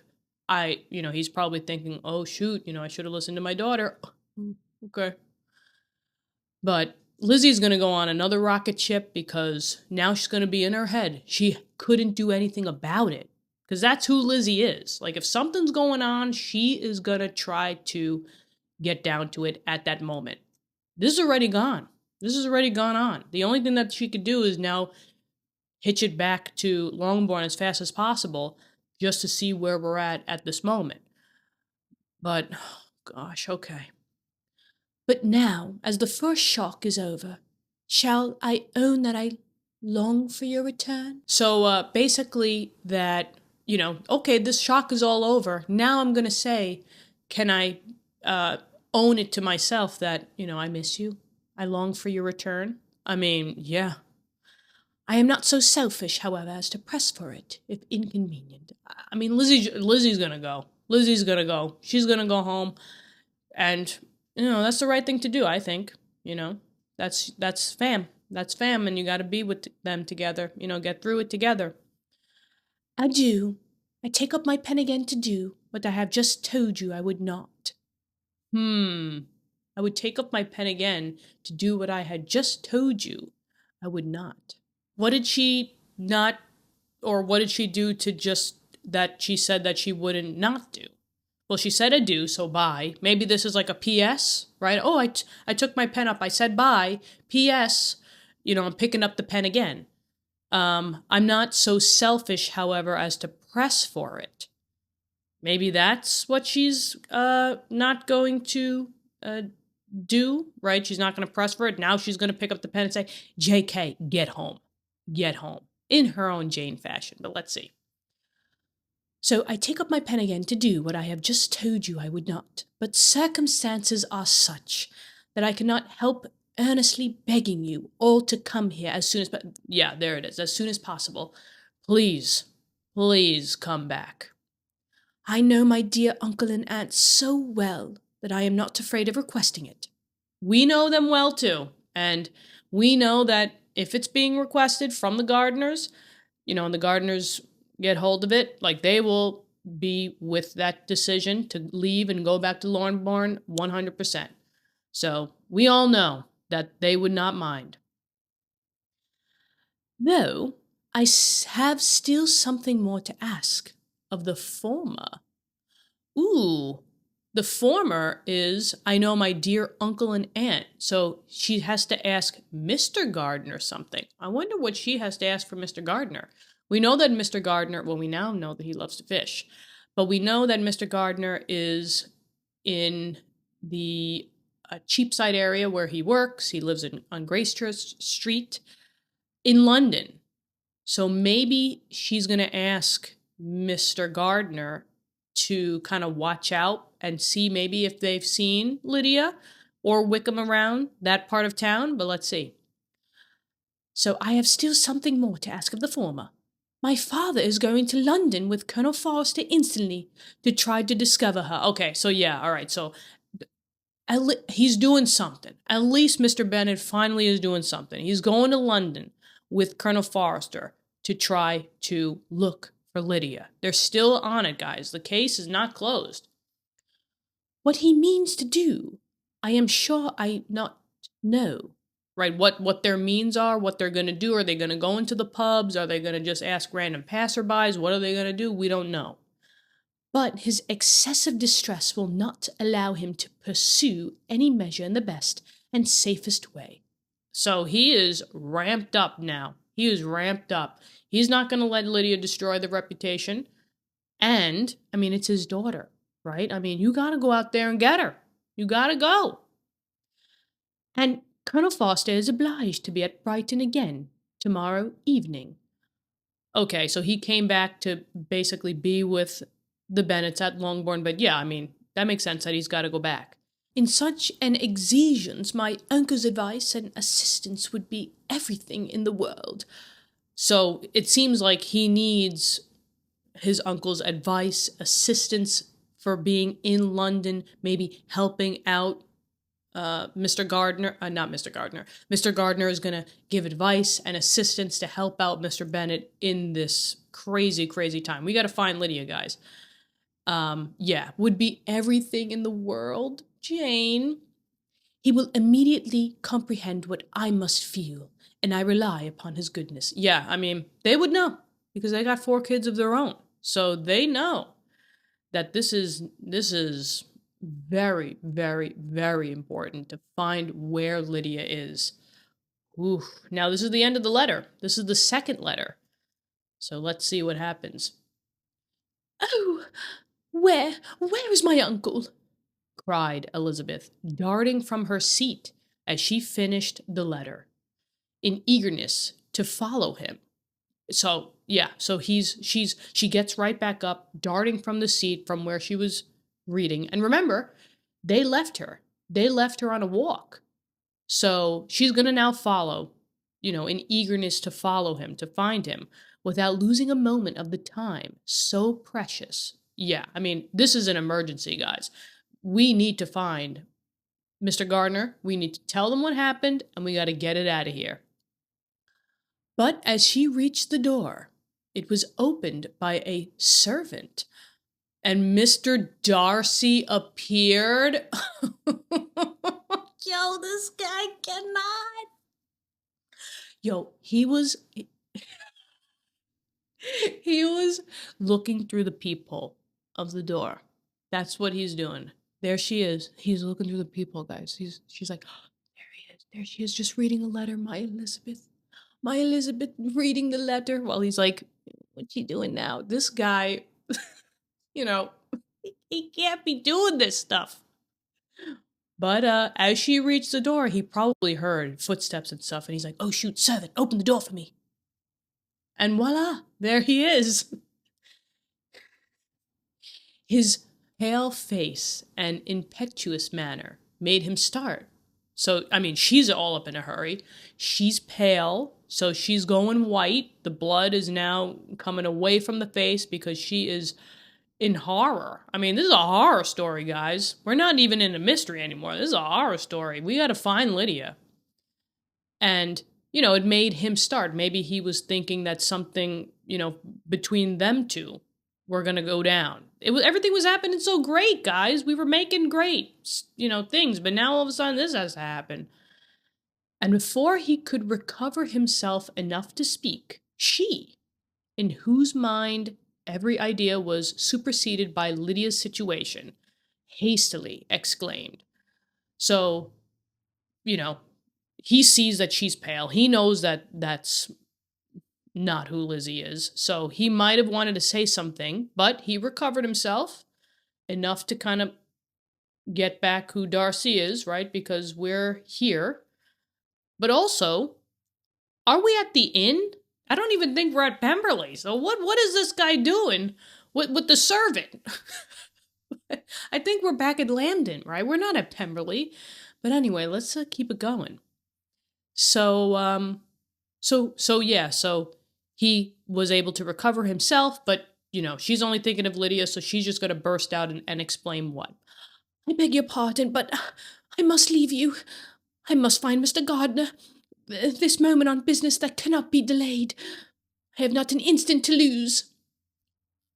he's probably thinking, oh shoot, I should have listened to my daughter. Okay. But Lizzie's going to go on another rocket ship because now she's going to be in her head. She couldn't do anything about it. Because that's who Lizzie is. Like, if something's going on, she is going to try to get down to it at that moment. This is already gone. This has already gone on. The only thing that she could do is now hitch it back to Longbourn as fast as possible just to see where we're at this moment. But, oh gosh, okay. But now, as the first shock is over, shall I own that I long for your return? So, basically that, okay, this shock is all over. Now I'm going to say, can I own it to myself that, I miss you? I long for your return? I mean, yeah. I am not so selfish, however, as to press for it, if inconvenient. I mean, Lizzie's going to go. Lizzie's going to go. She's going to go home. And, that's the right thing to do, I think. That's fam. That's fam, and you got to be with them together. Get through it together. Adieu. I take up my pen again to do what I have just told you I would not. I would take up my pen again to do what I had just told you I would not. What did she not, or what did she do to just that she said that she wouldn't not do? Well, she said adieu, so bye. Maybe this is like a P.S., right? Oh, I took my pen up. I said bye. P.S., I'm picking up the pen again. I'm not so selfish, however, as to press for it. Maybe that's what she's not going to do, right? She's not going to press for it. Now she's going to pick up the pen and say, JK, get home. Get home. In her own Jane fashion, but let's see. So I take up my pen again to do what I have just told you I would not, but circumstances are such that I cannot help earnestly begging you all to come here as soon as, yeah, there it is, as soon as possible. Please, please come back. I know my dear uncle and aunt so well that I am not afraid of requesting it. We know them well too, and we know that if it's being requested from the gardeners, and the gardeners get hold of it, like they will be with that decision to leave and go back to Longbourn 100%. So we all know that they would not mind. Though I have still something more to ask of the former. Ooh, the former is, I know my dear uncle and aunt, so she has to ask Mr. Gardner something. I wonder what she has to ask for Mr. Gardner. We know that Mr. Gardner, well, we now know that he loves to fish, but we know that Mr. Gardner is in the Cheapside area where he works. He lives on Gracechurch Street in London. So maybe she's going to ask Mr. Gardner to kind of watch out and see maybe if they've seen Lydia or Wickham around that part of town, but let's see. So I have still something more to ask of the former. My father is going to London with Colonel Forster instantly to try to discover her. Okay, so yeah, all right, so he's doing something. At least Mr. Bennet finally is doing something. He's going to London with Colonel Forster to try to look for Lydia. They're still on it, guys. The case is not closed. What he means to do, I am sure I not know. Right, what their means are, what they're going to do. Are they going to go into the pubs? Are they going to just ask random passerbys? What are they going to do? We don't know. But his excessive distress will not allow him to pursue any measure in the best and safest way. So he is ramped up now. He is ramped up. He's not going to let Lydia destroy the reputation. And, I mean, it's his daughter, right? I mean, you got to go out there and get her. You got to go. And Colonel Forster is obliged to be at Brighton again tomorrow evening. Okay, so he came back to basically be with the Bennets at Longbourn, but yeah, I mean, that makes sense that he's got to go back. In such an exigence, my uncle's advice and assistance would be everything in the world. So it seems like he needs his uncle's advice, assistance for being in London, maybe helping out Mr. Gardner, not Mr. Gardner. Mr. Gardner is going to give advice and assistance to help out Mr. Bennet in this crazy, crazy time. We got to find Lydia, guys. Yeah, would be everything in the world, Jane. He will immediately comprehend what I must feel, and I rely upon his goodness. Yeah, I mean, they would know, because they got 4 kids of their own. So they know that this is very, very, very important to find where Lydia is. Ooh. Now, this is the end of the letter. This is the second letter. So let's see what happens. Oh, where is my uncle? Cried Elizabeth, darting from her seat as she finished the letter, in eagerness to follow him. So, yeah, so she gets right back up, darting from the seat from where she was reading. And remember, they left her on a walk. So she's going to now follow, in eagerness to follow him, to find him, without losing a moment of the time so precious. Yeah, I mean, this is an emergency, guys. We need to find Mr. Gardner. We need to tell them what happened, and we got to get it out of here. But as she reached the door, it was opened by a servant, and Mr. Darcy appeared. Yo, this guy cannot. Yo, he was looking through the peephole of the door. That's what he's doing. There she is. He's looking through the peephole, guys. She's like, oh, there he is. There she is, just reading a letter. My Elizabeth reading the letter. While he's like, what's she doing now? This guy, he can't be doing this stuff. But as she reached the door, he probably heard footsteps and stuff. And he's like, oh, shoot, servant, open the door for me. And voila, there he is. His pale face and impetuous manner made him start. So, I mean, she's all up in a hurry. She's pale, so she's going white. The blood is now coming away from the face because she is in horror. I mean, this is a horror story, guys. We're not even in a mystery anymore. This is a horror story. We got to find Lydia. And, it made him start. Maybe he was thinking that something, between them two were going to go down. Everything was happening so great, guys. We were making great, things, but now all of a sudden this has to happen. And before he could recover himself enough to speak, she, in whose mind every idea was superseded by Lydia's situation, hastily exclaimed. So, he sees that she's pale. He knows that that's not who Lizzie is. So he might have wanted to say something, but he recovered himself enough to kind of get back who Darcy is, right? Because we're here. But also, are we at the inn? I don't even think we're at Pemberley. So what is this guy doing with the servant? I think we're back at Lambden, right? We're not at Pemberley. But anyway, let's keep it going. So he was able to recover himself, but, she's only thinking of Lydia, so she's just going to burst out and explain what. I beg your pardon, but I must leave you. I must find Mr. Gardner. This moment on business that cannot be delayed. I have not an instant to lose.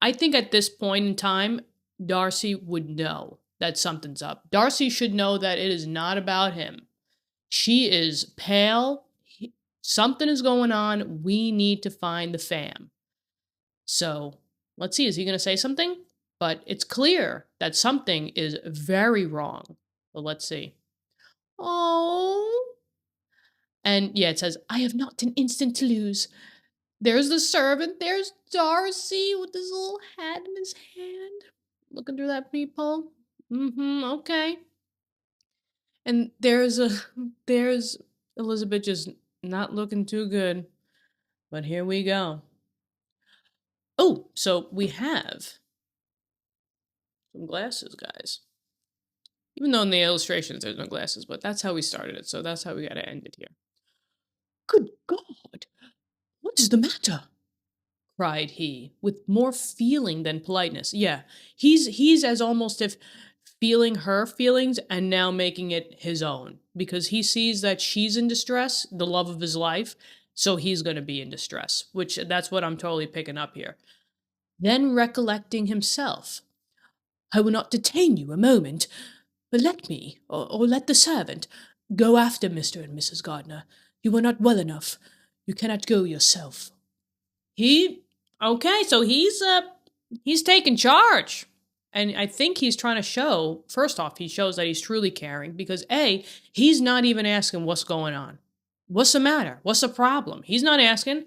I think at this point in time, Darcy would know that something's up. Darcy should know that it is not about him. She is pale. Something is going on. We need to find the fam. So let's see. Is he going to say something? But it's clear that something is very wrong. Well, let's see. Oh. And yeah, it says, I have not an instant to lose. There's the servant. There's Darcy with his little hat in his hand. Looking through that peephole. Okay. And there's Elizabeth just not looking too good. But here we go. Oh, so we have some glasses, guys. Even though in the illustrations there's no glasses, but that's how we started it, so that's how we gotta end it here. Good God! What is the matter? Cried he, with more feeling than politeness. Yeah, he's as almost if feeling her feelings and now making it his own, because he sees that she's in distress, the love of his life, so he's going to be in distress, which that's what I'm totally picking up here. Then recollecting himself, I will not detain you a moment, but let me, or let the servant, go after Mr. and Mrs. Gardner. You are not well enough. You cannot go yourself. Okay, so he's taking charge. And I think he's trying to show, first off, he shows that he's truly caring because A, he's not even asking what's going on. What's the matter? What's the problem? He's not asking.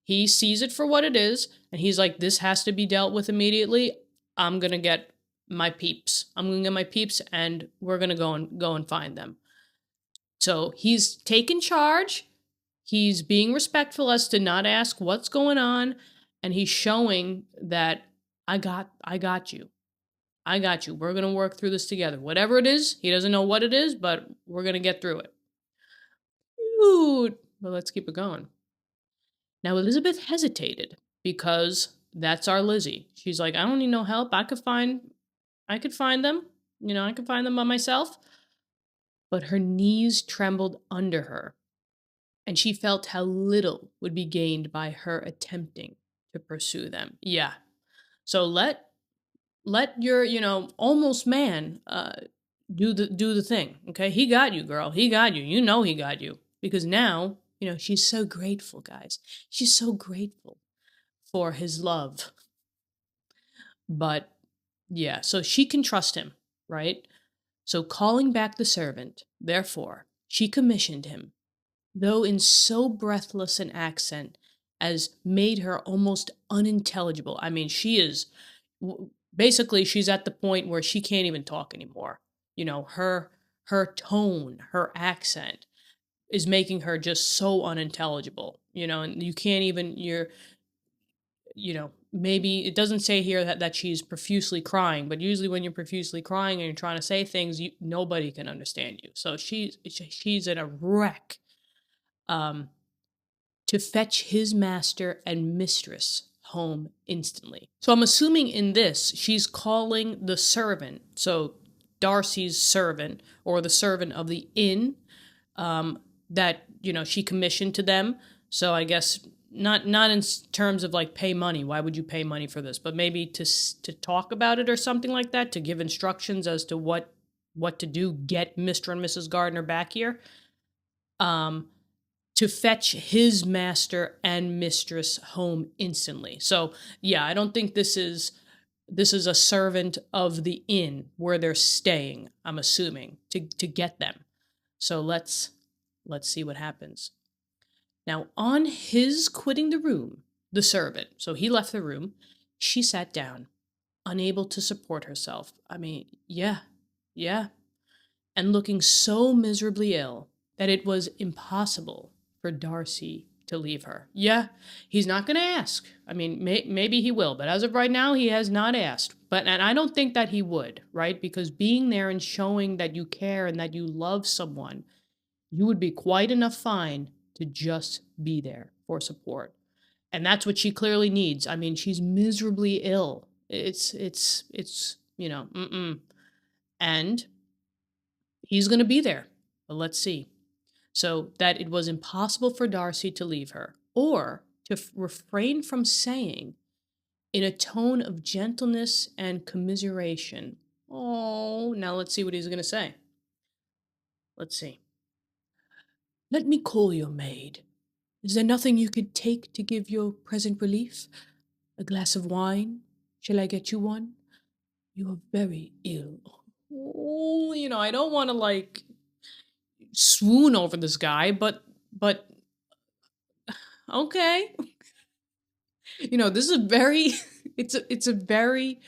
He sees it for what it is, and he's like, this has to be dealt with immediately. I'm going to get my peeps. I'm going to get my peeps, and we're going to go and find them. So he's taking charge. He's being respectful as to not ask what's going on, and he's showing that I got you. I got you. We're going to work through this together. Whatever it is, he doesn't know what it is, but we're going to get through it. Dude. Well, let's keep it going. Now, Elizabeth hesitated because that's our Lizzie. She's like, I don't need no help. I could find them. I could find them by myself. But her knees trembled under her, and she felt how little would be gained by her attempting to pursue them. Yeah. So let your, almost man do the thing, okay? He got you, girl. He got you. He got you. Because now, she's so grateful, guys. She's so grateful for his love. But, yeah, so she can trust him, right? So calling back the servant, therefore, she commissioned him, though in so breathless an accent as made her almost unintelligible. I mean, she is... Basically, she's at the point where she can't even talk anymore. Her tone, her accent is making her just so unintelligible, and you can't even, maybe it doesn't say here that she's profusely crying, but usually when you're profusely crying and you're trying to say things, nobody can understand you. So she's in a wreck. To fetch his master and mistress home instantly. So I'm assuming in this, she's calling the servant, so Darcy's servant, or the servant of the inn, that, she commissioned to them. So I guess not in terms of like pay money. Why would you pay money for this? But maybe to talk about it or something like that, to give instructions as to what to do, get Mr. and Mrs. Gardner back here. To fetch his master and mistress home instantly. So yeah, I don't think this is a servant of the inn where they're staying, I'm assuming, to get them. So let's see what happens. Now, on his quitting the room, the servant, so he left the room, she sat down, unable to support herself. I mean, yeah, and looking so miserably ill that it was impossible for Darcy to leave her. Yeah, he's not going to ask. I mean, maybe he will, but as of right now, he has not asked. And I don't think that he would, right? Because being there and showing that you care and that you love someone, you would be quite enough fine to just be there for support. And that's what she clearly needs. I mean, she's miserably ill. It's And he's going to be there. But let's see. So that it was impossible for Darcy to leave her, or to refrain from saying, in a tone of gentleness and commiseration, "Oh," now let's see what he's going to say. Let's see. "Let me call your maid. Is there nothing you could take to give your present relief? A glass of wine? Shall I get you one? You are very ill." Oh, I don't want to swoon over this guy, but okay. This is a very it's a very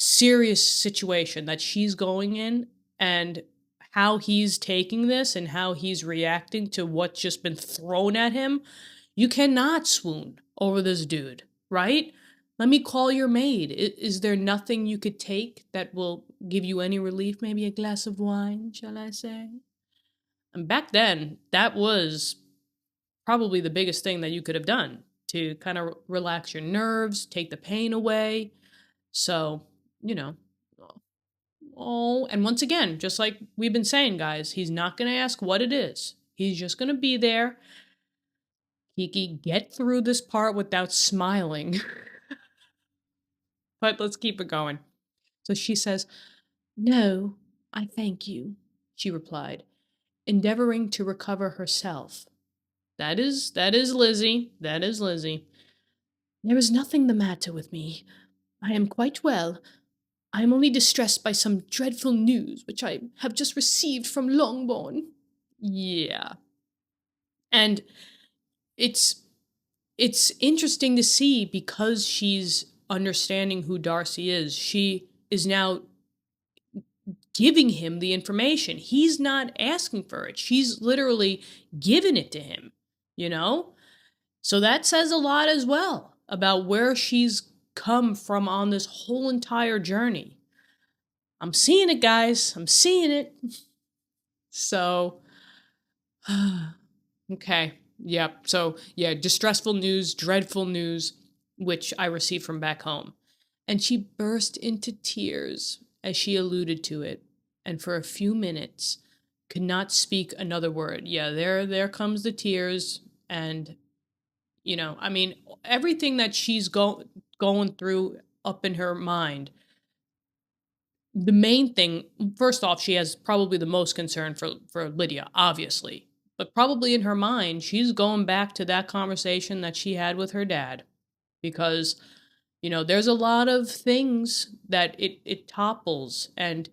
serious situation that she's going in, and how he's taking this and how he's reacting to what's just been thrown at him. You cannot swoon over this dude, right? Let me call your maid. Is there nothing you could take that will give you any relief? Maybe a glass of wine, shall I say? And back then, that was probably the biggest thing that you could have done to kind of relax your nerves, take the pain away. So, and once again, just like we've been saying, guys, he's not going to ask what it is. He's just going to be there. Kiki, get through this part without smiling. But let's keep it going. So she says, "No, I thank you," she replied, endeavoring to recover herself. That is Lizzie. That is Lizzie. "There is nothing the matter with me. I am quite well. I am only distressed by some dreadful news which I have just received from Longbourn." Yeah. And it's interesting to see, because she's understanding who Darcy is. She is now giving him the information. He's not asking for it. She's literally giving it to him, So that says a lot as well about where she's come from on this whole entire journey. I'm seeing it, guys. I'm seeing it. So, okay. Yep. So, yeah, distressful news, dreadful news, which I received from back home. And she burst into tears as she alluded to it, and for a few minutes could not speak another word. Yeah, there comes the tears. And, everything that she's going through up in her mind. The main thing, first off, she has probably the most concern for Lydia, obviously. But probably in her mind, she's going back to that conversation that she had with her dad. Because, there's a lot of things that it topples. And,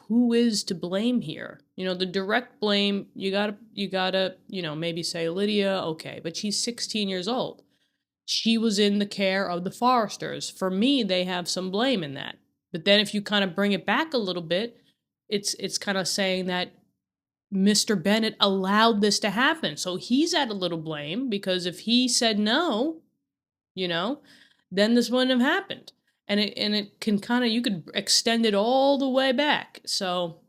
who is to blame here? The direct blame, you gotta, maybe say Lydia, okay. But she's 16 years old. She was in the care of the Forresters. For me, they have some blame in that. But then if you kind of bring it back a little bit, it's kind of saying that Mr. Bennet allowed this to happen. So he's at a little blame, because if he said no, you know, then this wouldn't have happened. And it can kind of, you could extend it all the way back. So,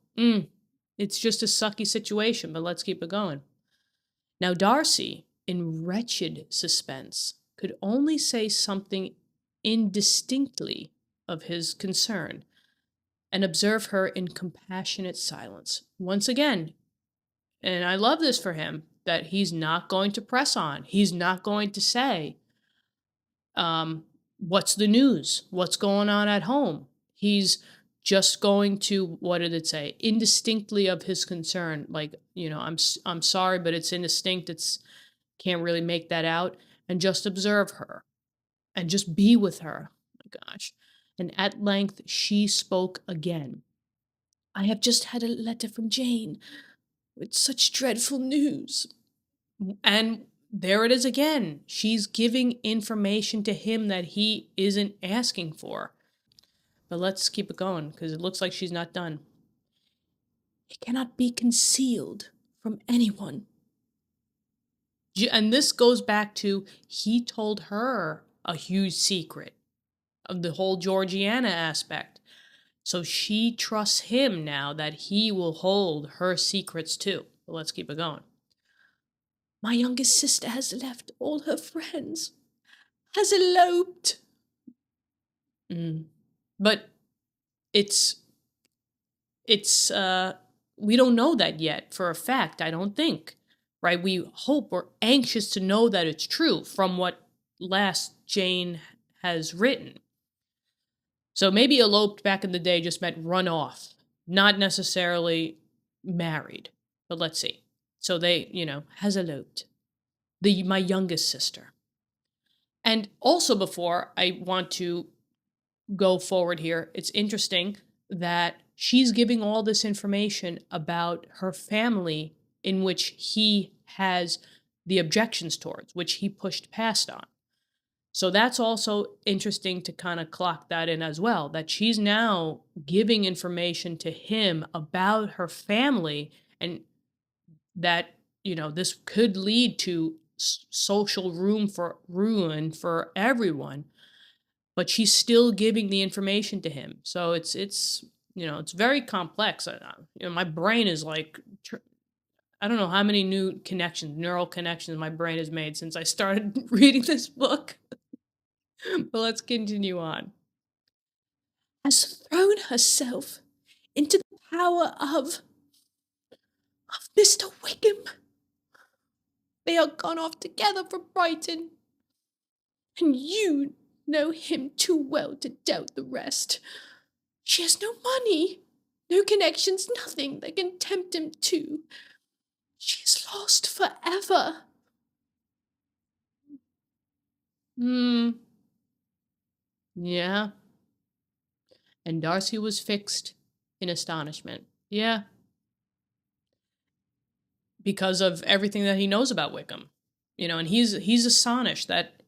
it's just a sucky situation, but let's keep it going. Now, Darcy, in wretched suspense, could only say something indistinctly of his concern and observe her in compassionate silence. Once again, and I love this for him, that he's not going to press on. He's not going to say, what's the news? What's going on at home? He's just going to, what did it say? Indistinctly of his concern. Like, I'm sorry, but it's indistinct. Can't really make that out. And just observe her and just be with her. Oh my gosh. And at length she spoke again. I have just had a letter from Jane with such dreadful news. And there it is again. She's giving information to him that he isn't asking for. But let's keep it going, because it looks like she's not done. It cannot be concealed from anyone. And this goes back to, he told her a huge secret of the whole Georgiana aspect. So she trusts him now that he will hold her secrets too. But let's keep it going. My youngest sister has left all her friends, has eloped. But it's we don't know that yet for a fact, I don't think, right? We hope, we're anxious to know that it's true from what last Jane has written. So maybe eloped back in the day just meant run off, not necessarily married, but let's see. So they, has eloped. My youngest sister. And also, before I want to go forward here, it's interesting that she's giving all this information about her family in which he has the objections towards, which he pushed past on. So that's also interesting to kind of clock that in as well, that she's now giving information to him about her family, and that, this could lead to social ruin for everyone, but she's still giving the information to him. So it's it's very complex. My brain is like, I don't know how many neural connections my brain has made since I started reading this book. But let's continue on. Has thrown herself into the power of Mr. Wickham. They are gone off together for Brighton, and you know him too well to doubt the rest. She has no money, no connections, nothing that can tempt him to. She is lost forever. Yeah. And Darcy was fixed in astonishment. Yeah. Because of everything that he knows about Wickham. And he's astonished that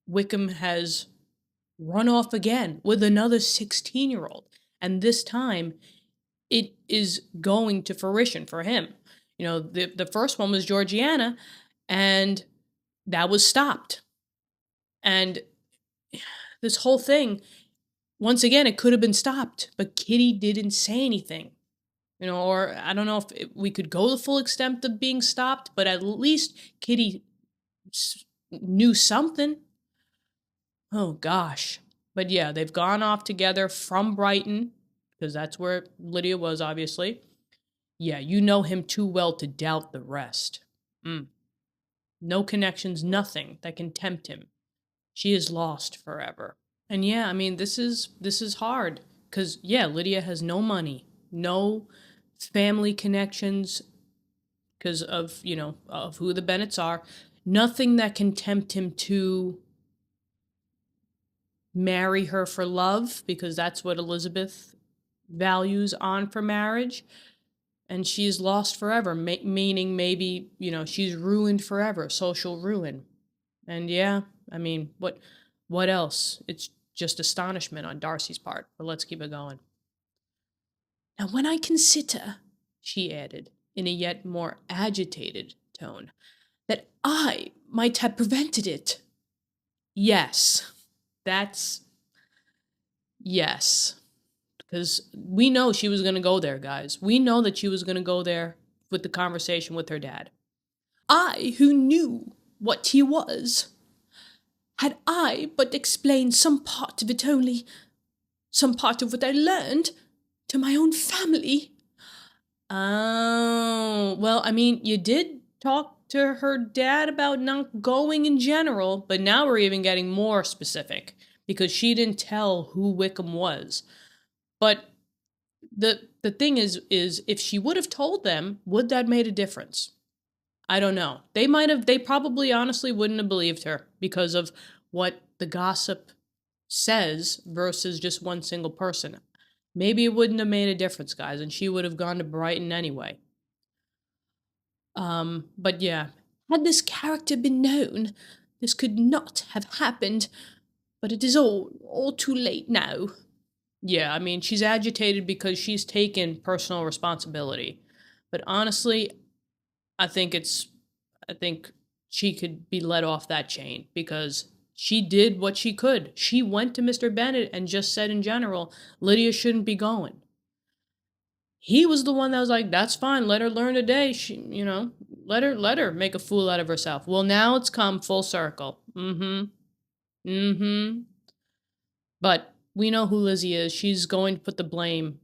Wickham has run off again with another 16-year-old. And this time, it is going to fruition for him. The first one was Georgiana, and that was stopped. And this whole thing, once again, it could have been stopped, but Kitty didn't say anything. Or I don't know if we could go the full extent of being stopped, but at least Kitty knew something. Oh, gosh. But yeah, they've gone off together from Brighton, because that's where Lydia was, obviously. Yeah, you know him too well to doubt the rest. No connections, nothing that can tempt him. She is lost forever. And yeah, I mean, this is hard, because yeah, Lydia has no money, no family connections, because of, of who the Bennets are. Nothing that can tempt him to marry her for love, because that's what Elizabeth values on for marriage. And she's lost forever, meaning maybe, she's ruined forever, social ruin. And yeah, I mean, what else? It's just astonishment on Darcy's part, but let's keep it going. Now, when I consider, she added, in a yet more agitated tone, that I might have prevented it, Yes. That's yes. Because we know she was going to go there, guys. We know that she was going to go there with the conversation with her dad. I, who knew what he was, had I but explained some part of it only, some part of what I learned, to my own family. Oh, well, I mean, you did talk to her dad about not going in general, but now we're even getting more specific because she didn't tell who Wickham was. But the thing is if she would have told them, would that made a difference? I don't know. They probably honestly wouldn't have believed her because of what the gossip says versus just one single person. Maybe it wouldn't have made a difference, guys, and she would have gone to Brighton anyway. But yeah, had this character been known, this could not have happened, but it is all too late now. Yeah, I mean, she's agitated because she's taken personal responsibility. But honestly, I think she could be let off that chain because she did what she could. She went to Mr. Bennet and just said in general, Lydia shouldn't be going. He was the one that was like, that's fine, let her learn today. Let her make a fool out of herself. Well, now it's come full circle. But we know who Lizzie is. She's going to put the blame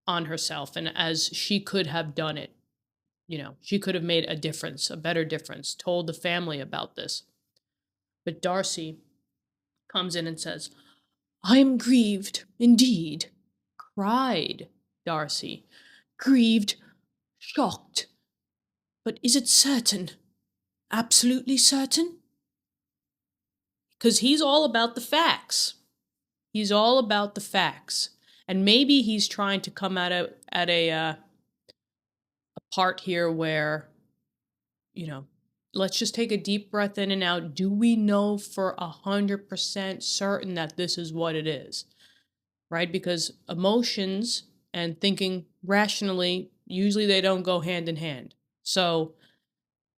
on herself, and as she could have done it. She could have made a difference, a better difference, told the family about this. But Darcy comes in and says, I am grieved, indeed. Cried Darcy. Grieved, shocked. But is it certain? Absolutely certain? Because he's all about the facts. He's all about the facts. And maybe he's trying to come at a part here where, let's just take a deep breath in and out. Do we know for 100% certain that this is what it is? Right? Because emotions and thinking rationally, usually they don't go hand in hand. So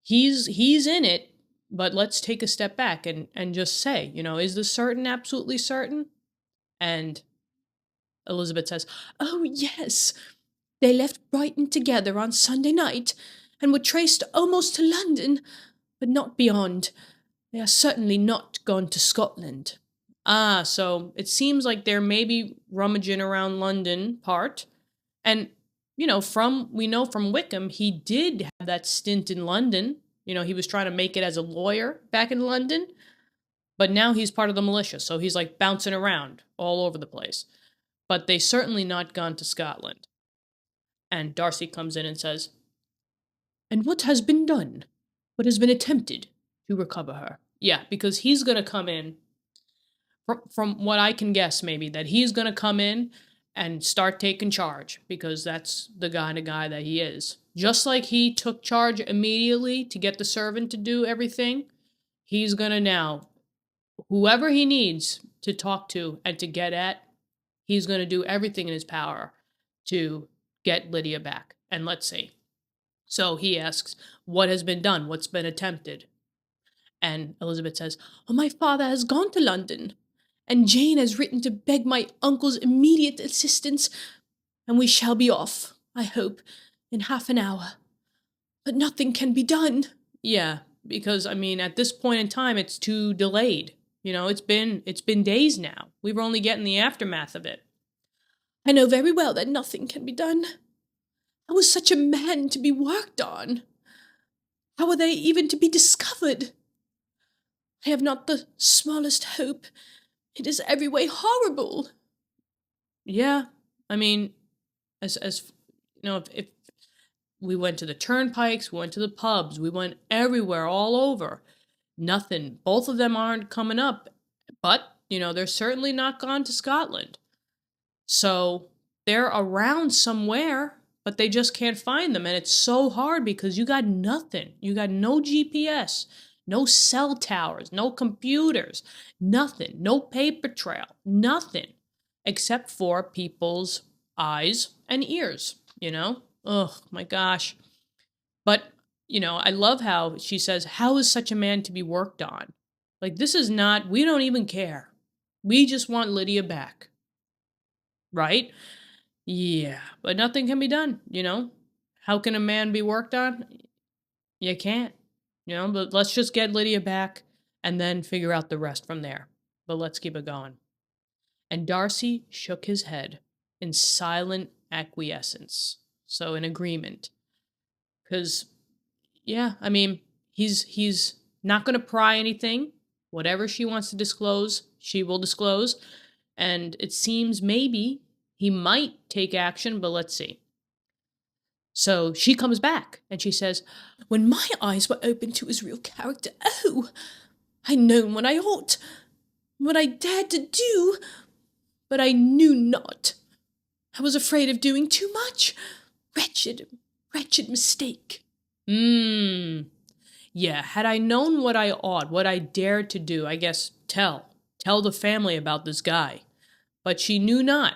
he's in it, but let's take a step back and just say, is this certain, absolutely certain? And Elizabeth says, oh, yes. They left Brighton together on Sunday night and were traced almost to London, but not beyond. They are certainly not gone to Scotland. Ah, so it seems like they're maybe rummaging around London part. And, we know from Wickham, he did have that stint in London. He was trying to make it as a lawyer back in London. But now he's part of the militia, so he's like bouncing around all over the place. But they certainly not gone to Scotland. And Darcy comes in and says, and what has been done? What has been attempted to recover her? Yeah, because he's going to come in, from what I can guess maybe, that he's going to come in and start taking charge, because that's the kind of guy that he is. Just like he took charge immediately to get the servant to do everything, he's going to now, whoever he needs to talk to and to get at, he's going to do everything in his power to get Lydia back. And let's see. So he asks, what has been done? What's been attempted? And Elizabeth says, oh, my father has gone to London, and Jane has written to beg my uncle's immediate assistance, and we shall be off, I hope, in half an hour. But nothing can be done. Yeah, because, at this point in time, it's too delayed. It's been days now. We were only getting the aftermath of it. I know very well that nothing can be done. How was such a man to be worked on? How are they even to be discovered? I have not the smallest hope. It is every way horrible. Yeah, if we went to the turnpikes, we went to the pubs, we went everywhere, all over. Nothing. Both of them aren't coming up. But, they're certainly not gone to Scotland. So they're around somewhere, but they just can't find them. And it's so hard because you got nothing. You got no GPS, no cell towers, no computers, nothing, no paper trail, nothing except for people's eyes and ears, Oh, my gosh. But, I love how she says, how is such a man to be worked on? Like, this is not, we don't even care. We just want Lydia back. Right? Yeah, but nothing can be done, you know? How can a man be worked on? You can't, you know, but let's just get Lydia back and then figure out the rest from there. But let's keep it going. And Darcy shook his head in silent acquiescence. So in agreement. Because, yeah, I mean, he's not going to pry anything. Whatever she wants to disclose, she will disclose. And it seems maybe he might take action, but let's see. So she comes back and she says, "When my eyes were opened to his real character, oh, I known what I ought, what I dared to do, but I knew not. I was afraid of doing too much. Wretched, wretched mistake." Yeah, had I known what I ought, what I dared to do, I guess tell the family about this guy. But she knew not.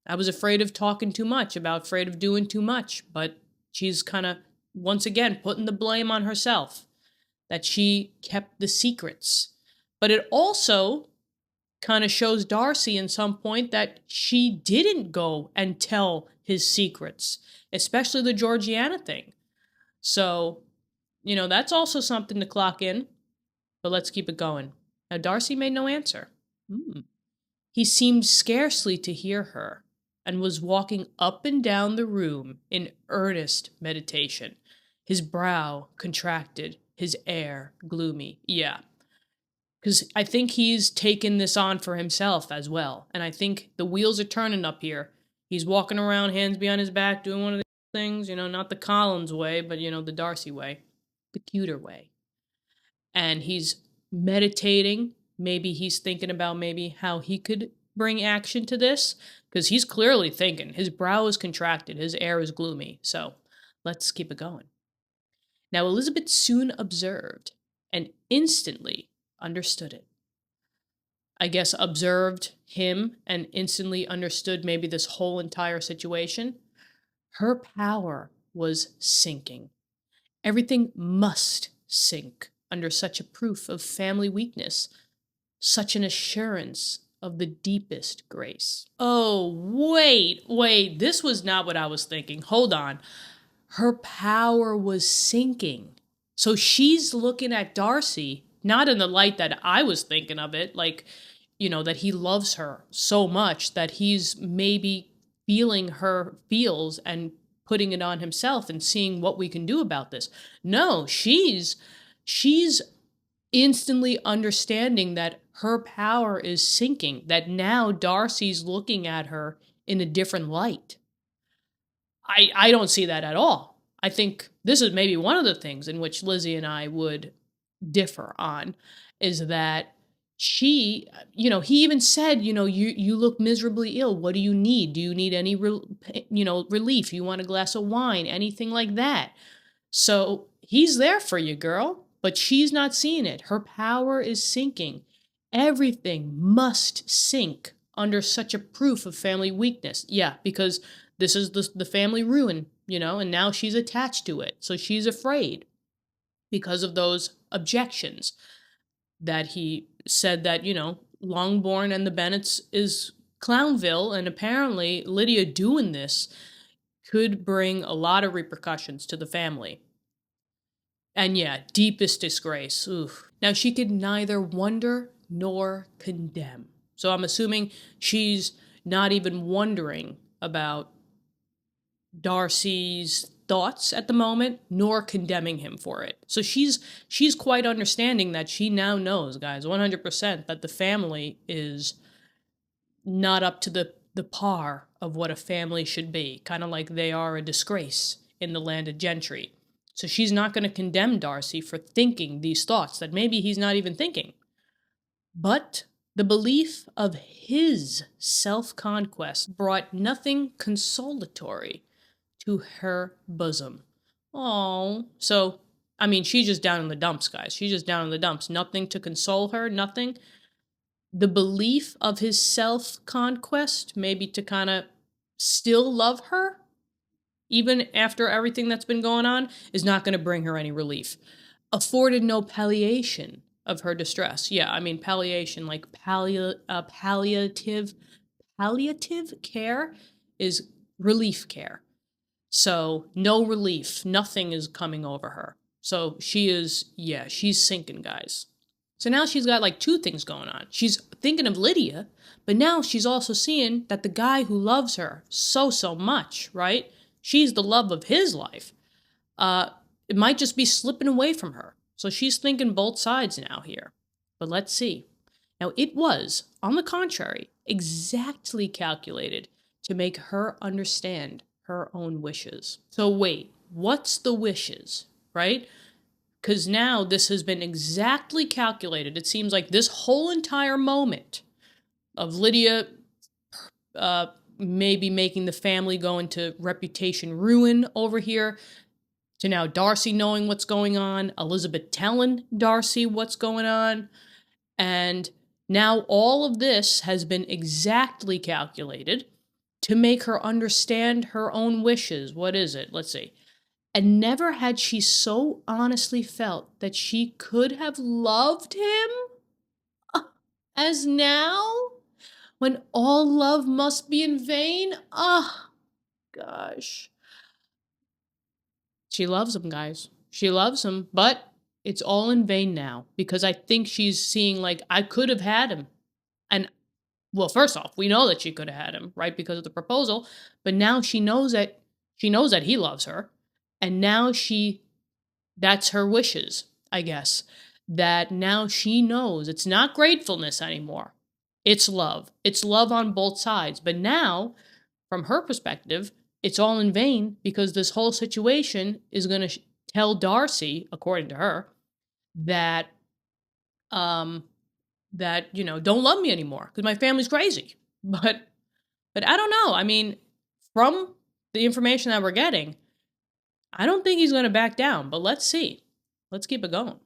I was afraid of talking too much, afraid of doing too much, but she's kind of, once again, putting the blame on herself, that she kept the secrets. But it also kind of shows Darcy in some point that she didn't go and tell his secrets, especially the Georgiana thing. So, you know, that's also something to clock in, but let's keep it going. Now, Darcy made no answer. He seemed scarcely to hear her, and was walking up and down the room in earnest meditation, his brow contracted, his air gloomy. Yeah, because I think he's taken this on for himself as well, and I think the wheels are turning up here. He's walking around, hands behind his back, doing one of the things, you know, not the Collins way, but, you know, the Darcy way, the cuter way. And he's meditating. Maybe he's thinking about maybe how he could bring action to this, because he's clearly thinking. His brow is contracted, his air is gloomy. So let's keep it going. Now Elizabeth soon observed and instantly understood it. I guess observed him and instantly understood maybe this whole entire situation. Her power was sinking. Everything must sink under such a proof of family weakness, such an assurance of the deepest grace. Oh, wait, this was not what I was thinking. Hold on. Her power was sinking. So she's looking at Darcy, not in the light that I was thinking of it, like, you know, that he loves her so much that he's maybe feeling her feels and putting it on himself and seeing what we can do about this. No, she's instantly understanding that her power is sinking, that now Darcy's looking at her in a different light. I don't see that at all. I think this is maybe one of the things in which Lizzie and I would differ on, is that she, you know, he even said, you know, you look miserably ill. What do you need? Do you need any, relief? You want a glass of wine? Anything like that? So he's there for you, girl, but she's not seeing it. Her power is sinking. Everything must sink under such a proof of family weakness. Yeah, because this is the family ruin, you know, and now she's attached to it. So she's afraid because of those objections that he said that, you know, Longbourn and the Bennets is Clownville, and apparently Lydia doing this could bring a lot of repercussions to the family. And yeah, deepest disgrace. Oof. Now, she could neither wonder nor condemn. So I'm assuming she's not even wondering about Darcy's thoughts at the moment, nor condemning him for it. So she's quite understanding that she now knows, guys, 100%, that the family is not up to the par of what a family should be, kind of like they are a disgrace in the landed gentry. So she's not going to condemn Darcy for thinking these thoughts that maybe he's not even thinking. But the belief of his self-conquest brought nothing consolatory to her bosom. Oh, so, I mean, she's just down in the dumps, guys. She's just down in the dumps. Nothing to console her, nothing. The belief of his self-conquest, maybe to kind of still love her, even after everything that's been going on, is not going to bring her any relief. Afforded no palliation of her distress. Yeah, I mean palliation, like palliative care is relief care. So no relief, nothing is coming over her. So she's sinking, guys. So now she's got like two things going on. She's thinking of Lydia, but now she's also seeing that the guy who loves her so much, right? She's the love of his life. It might just be slipping away from her. So she's thinking both sides now here. But let's see. Now, it was, on the contrary, exactly calculated to make her understand her own wishes. So wait, what's the wishes, right? Because now this has been exactly calculated. It seems like this whole entire moment of Lydia maybe making the family go into reputation ruin over here, to now Darcy knowing what's going on, Elizabeth telling Darcy what's going on, and now all of this has been exactly calculated to make her understand her own wishes. What is it? Let's see. And never had she so honestly felt that she could have loved him as now, when all love must be in vain. Gosh. She loves him, guys. She loves him, but it's all in vain now, because I think she's seeing, like, I could have had him. And, well, first off, we know that she could have had him, right, because of the proposal, but now she knows that he loves her, and now that's her wishes, I guess, that now she knows it's not gratefulness anymore. It's love. It's love on both sides. But now, from her perspective, it's all in vain, because this whole situation is going to tell Darcy, according to her, that don't love me anymore because my family's crazy. But I don't know. I mean, from the information that we're getting, I don't think he's going to back down, but let's see. Let's keep it going.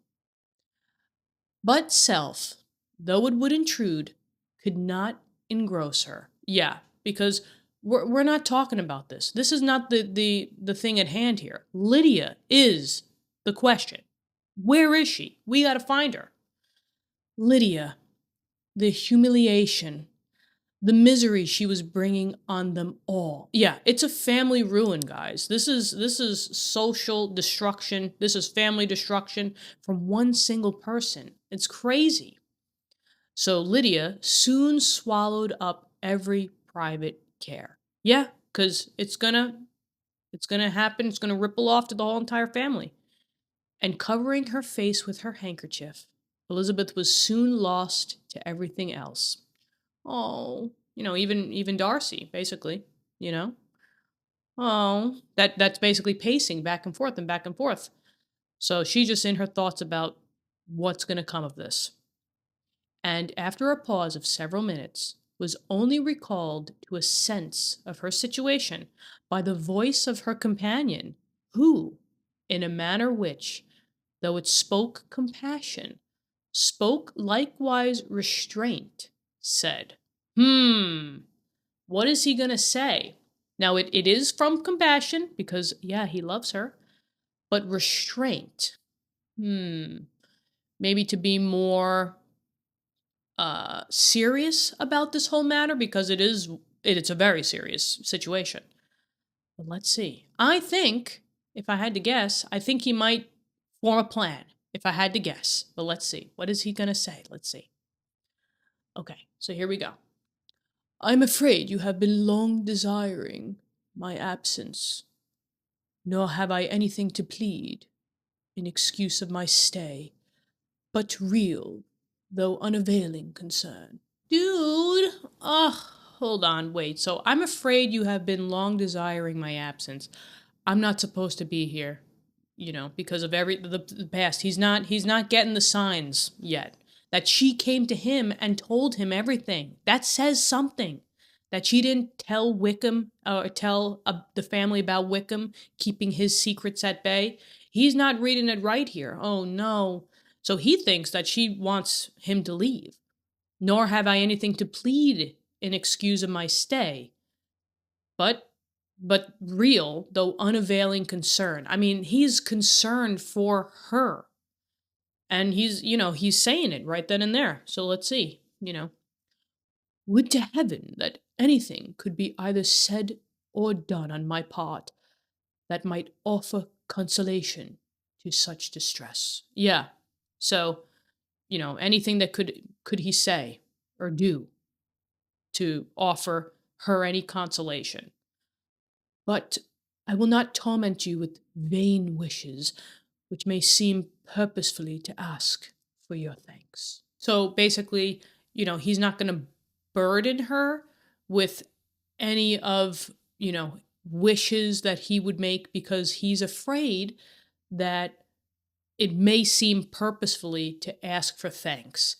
But self, though it would intrude, could not engross her. Yeah, because we're not talking about this. This is not the thing at hand here. Lydia is the question. Where is she? We got to find her. Lydia, the humiliation, the misery she was bringing on them all. Yeah, it's a family ruin, guys. This is social destruction. This is family destruction from one single person. It's crazy. So Lydia soon swallowed up every private care. Yeah, because it's gonna happen. It's gonna ripple off to the whole entire family. And covering her face with her handkerchief, Elizabeth was soon lost to everything else. Oh, even Darcy, basically, Oh, that's basically pacing back and forth and back and forth. So she's just in her thoughts about what's going to come of this. And after a pause of several minutes, was only recalled to a sense of her situation by the voice of her companion, who, in a manner which, though it spoke compassion, spoke likewise restraint, said, what is he going to say? Now, it is from compassion, because, yeah, he loves her, but restraint. Maybe to be more serious about this whole matter, because it's a very serious situation. But let's see. I think, if I had to guess, I think he might form a plan, if I had to guess. But let's see. What is he going to say? Let's see. Okay, so here we go. I'm afraid you have been long desiring my absence, nor have I anything to plead in excuse of my stay, but real, though unavailing concern. Dude! Hold on, wait. So I'm afraid you have been long desiring my absence. I'm not supposed to be here, because of the past. He's not getting the signs yet. That she came to him and told him everything. That says something. That she didn't tell Wickham, or tell the family about Wickham, keeping his secrets at bay. He's not reading it right here. Oh, no. So he thinks that she wants him to leave. Nor have I anything to plead in excuse of my stay. But real, though unavailing concern. I mean, he's concerned for her. And he's saying it right then and there. So let's see, Would to heaven that anything could be either said or done on my part that might offer consolation to such distress. Yeah. So, anything that could he say or do to offer her any consolation. But I will not torment you with vain wishes, which may seem purposefully to ask for your thanks. So basically, he's not going to burden her with any of, wishes that he would make because he's afraid that it may seem purposefully to ask for thanks.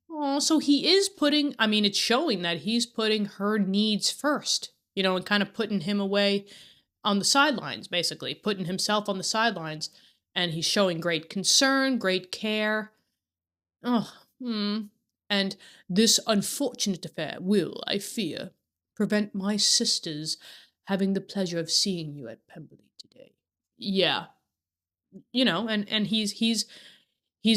Oh, so he is it's showing that he's putting her needs first, and kind of putting him away on the sidelines, basically, putting himself on the sidelines. And he's showing great concern, great care. Oh, And this unfortunate affair will, I fear, prevent my sisters having the pleasure of seeing you at Pemberley today. Yeah. And he's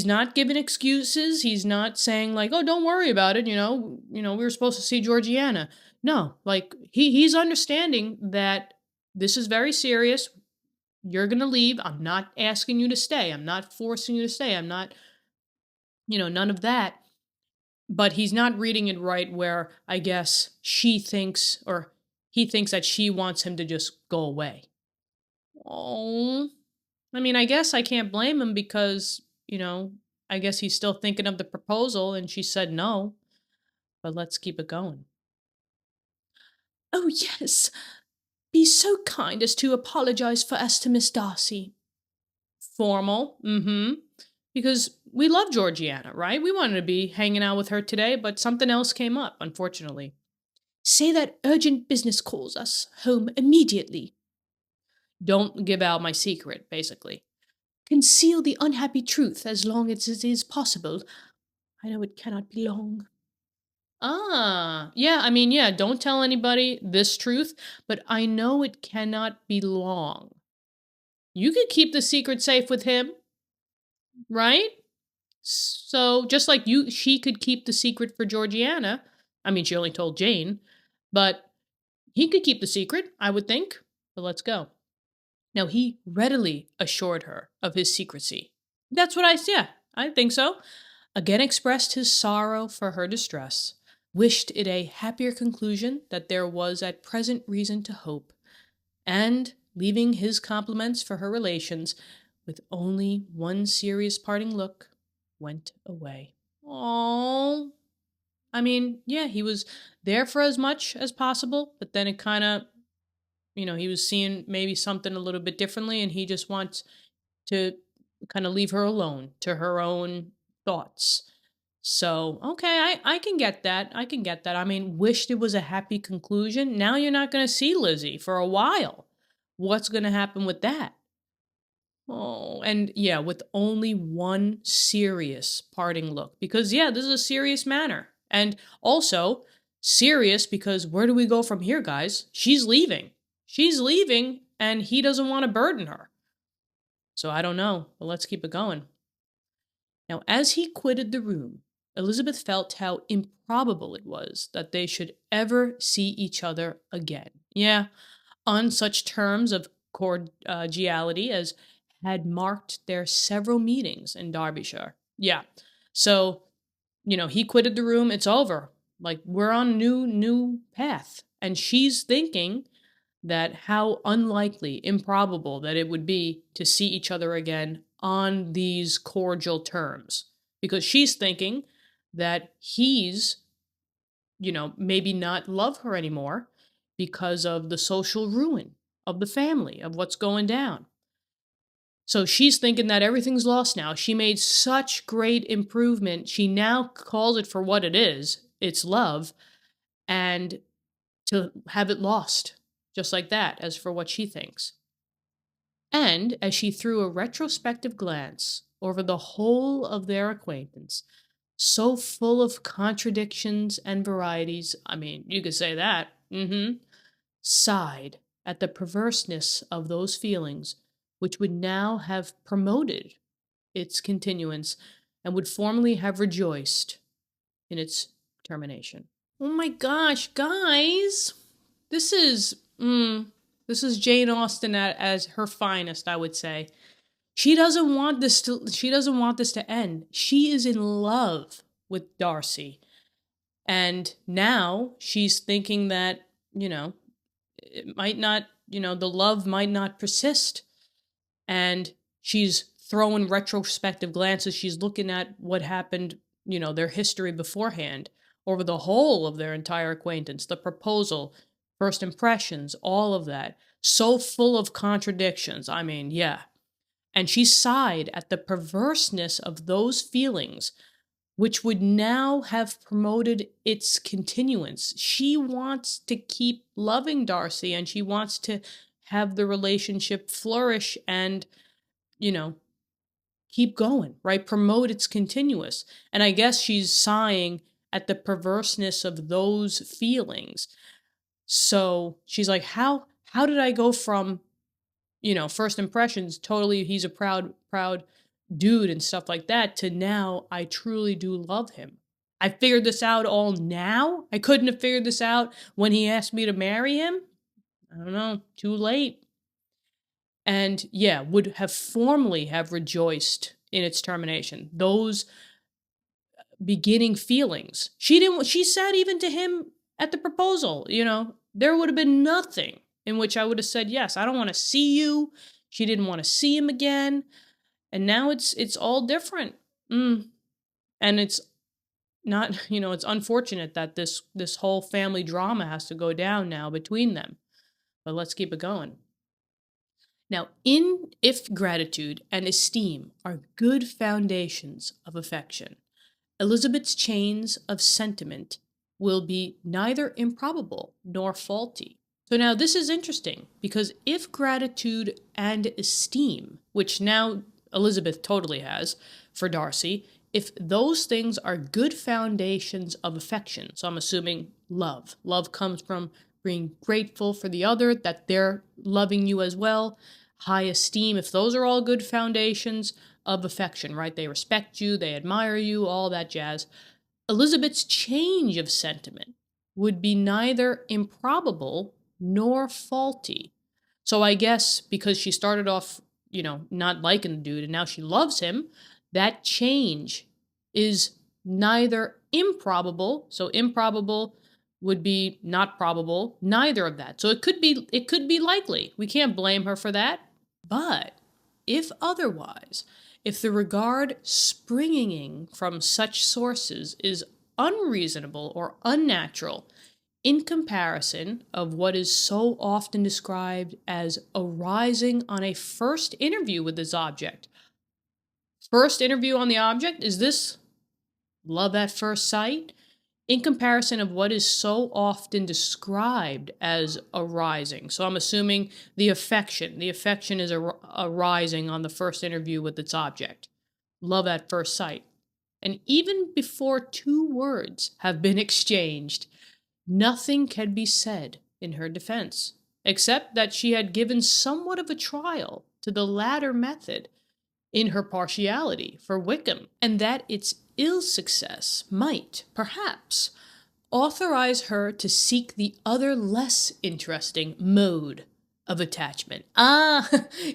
not giving excuses. He's not saying like, "Oh, don't worry about it, we were supposed to see Georgiana." No, like he's understanding that this is very serious. You're going to leave. I'm not asking you to stay. I'm not forcing you to stay. I'm not, none of that. But he's not reading it right where I guess she thinks or he thinks that she wants him to just go away. Oh, I guess I can't blame him because, I guess he's still thinking of the proposal and she said no. But let's keep it going. Oh, yes. Be so kind as to apologize for us to Miss Darcy. Formal. Because we love Georgiana, right? We wanted to be hanging out with her today, but something else came up, unfortunately. Say that urgent business calls us home immediately. Don't give out my secret, basically. Conceal the unhappy truth as long as it is possible. I know it cannot be long. Yeah, don't tell anybody this truth, but I know it cannot be long. You could keep the secret safe with him, right? So just like she could keep the secret for Georgiana. She only told Jane, but he could keep the secret, I would think. But let's go. Now, he readily assured her of his secrecy. That's what I think so. Again expressed his sorrow for her distress, wished it a happier conclusion that there was at present reason to hope, and, leaving his compliments for her relations, with only one serious parting look, went away. Oh, he was there for as much as possible, but then it kind of, he was seeing maybe something a little bit differently, and he just wants to kind of leave her alone to her own thoughts. So, okay, I can get that. I can get that. Wished it was a happy conclusion. Now you're not going to see Lizzie for a while. What's going to happen with that? Oh, and yeah, with only one serious parting look. Because, yeah, this is a serious matter. And also, serious because where do we go from here, guys? She's leaving. She's leaving, and he doesn't want to burden her. So I don't know, but let's keep it going. Now, as he quitted the room, Elizabeth felt how improbable it was that they should ever see each other again. Yeah, on such terms of cordiality as had marked their several meetings in Derbyshire. Yeah. So, he quitted the room. It's over. Like, we're on a new path. And she's thinking that how unlikely, improbable that it would be to see each other again on these cordial terms. Because she's thinking that he's, maybe not love her anymore because of the social ruin of the family, of what's going down. So she's thinking that everything's lost now. She made such great improvement. She now calls it for what it is. It's love. And to have it lost, just like that, as for what she thinks. And as she threw a retrospective glance over the whole of their acquaintance, so full of contradictions and varieties, you could say that, sighed at the perverseness of those feelings which would now have promoted its continuance, and would formerly have rejoiced in its termination. Oh my gosh, guys. This is Jane Austen as her finest, I would say. She doesn't want this to end. She is in love with Darcy. And now she's thinking that, it might not, the love might not persist. And she's throwing retrospective glances. She's looking at what happened, their history beforehand, over the whole of their entire acquaintance, the proposal, first impressions, all of that. So full of contradictions. I mean, yeah. And she sighed at the perverseness of those feelings, which would now have promoted its continuance. She wants to keep loving Darcy, and she wants to have the relationship flourish and, keep going, right? Promote its continuous. And I guess she's sighing at the perverseness of those feelings. So she's like, how did I go from, first impressions, totally he's a proud dude and stuff like that, to now I truly do love him. I figured this out all now. I couldn't have figured this out when he asked me to marry him. I don't know, too late. And yeah, would have formally have rejoiced in its termination. Those beginning feelings. She said even to him at the proposal, there would have been nothing in which I would have said, yes, I don't want to see you. She didn't want to see him again. And now it's all different. And it's not, it's unfortunate that this whole family drama has to go down now between them. But let's keep it going. Now, if gratitude and esteem are good foundations of affection, Elizabeth's chains of sentiment will be neither improbable nor faulty. So now this is interesting, because if gratitude and esteem, which now Elizabeth totally has for Darcy, if those things are good foundations of affection, so I'm assuming love. Love comes from being grateful for the other, that they're loving you as well. High esteem, if those are all good foundations of affection, right? They respect you, they admire you, all that jazz. Elizabeth's change of sentiment would be neither improbable nor faulty. So I guess because she started off, not liking the dude, and now she loves him, that change is neither improbable, so improbable would be not probable, neither of that. So it could be likely. We can't blame her for that. But if otherwise, if the regard springing from such sources is unreasonable or unnatural in comparison of what is so often described as arising on a first interview with this object. First interview on the object, is this love at first sight? In comparison of what is so often described as arising. So I'm assuming the affection is arising on the first interview with its object. Love at first sight. And even before two words have been exchanged, nothing can be said in her defense, except that she had given somewhat of a trial to the latter method in her partiality for Wickham, and that its ill success might, perhaps, authorize her to seek the other less interesting mode of attachment.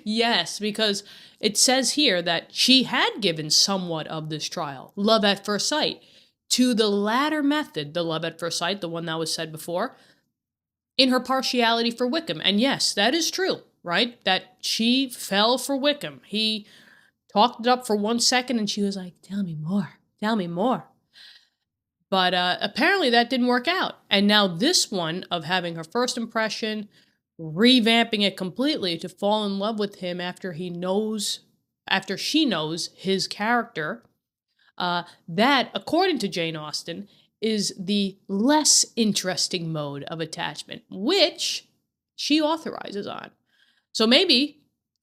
Yes, because it says here that she had given somewhat of this trial, love at first sight, to the latter method, the love at first sight, the one that was said before, in her partiality for Wickham. And yes, that is true, right? That she fell for Wickham. He talked it up for 1 second, and she was like, tell me more. But apparently that didn't work out. And now this one of having her first impression, revamping it completely to fall in love with him after she knows his character, that, according to Jane Austen, is the less interesting mode of attachment, which she authorizes on. So maybe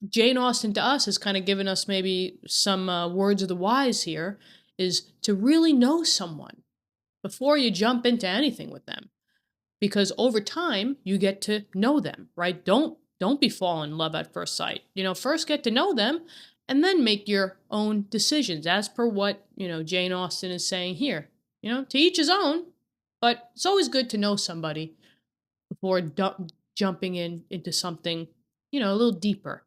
Jane Austen to us has kind of given us maybe some words of the wise here, is to really know someone before you jump into anything with them. Because over time, you get to know them, right? Don't be falling in love at first sight. First get to know them, and then make your own decisions as per what, Jane Austen is saying here. To each his own, but it's always good to know somebody before jumping into something, a little deeper.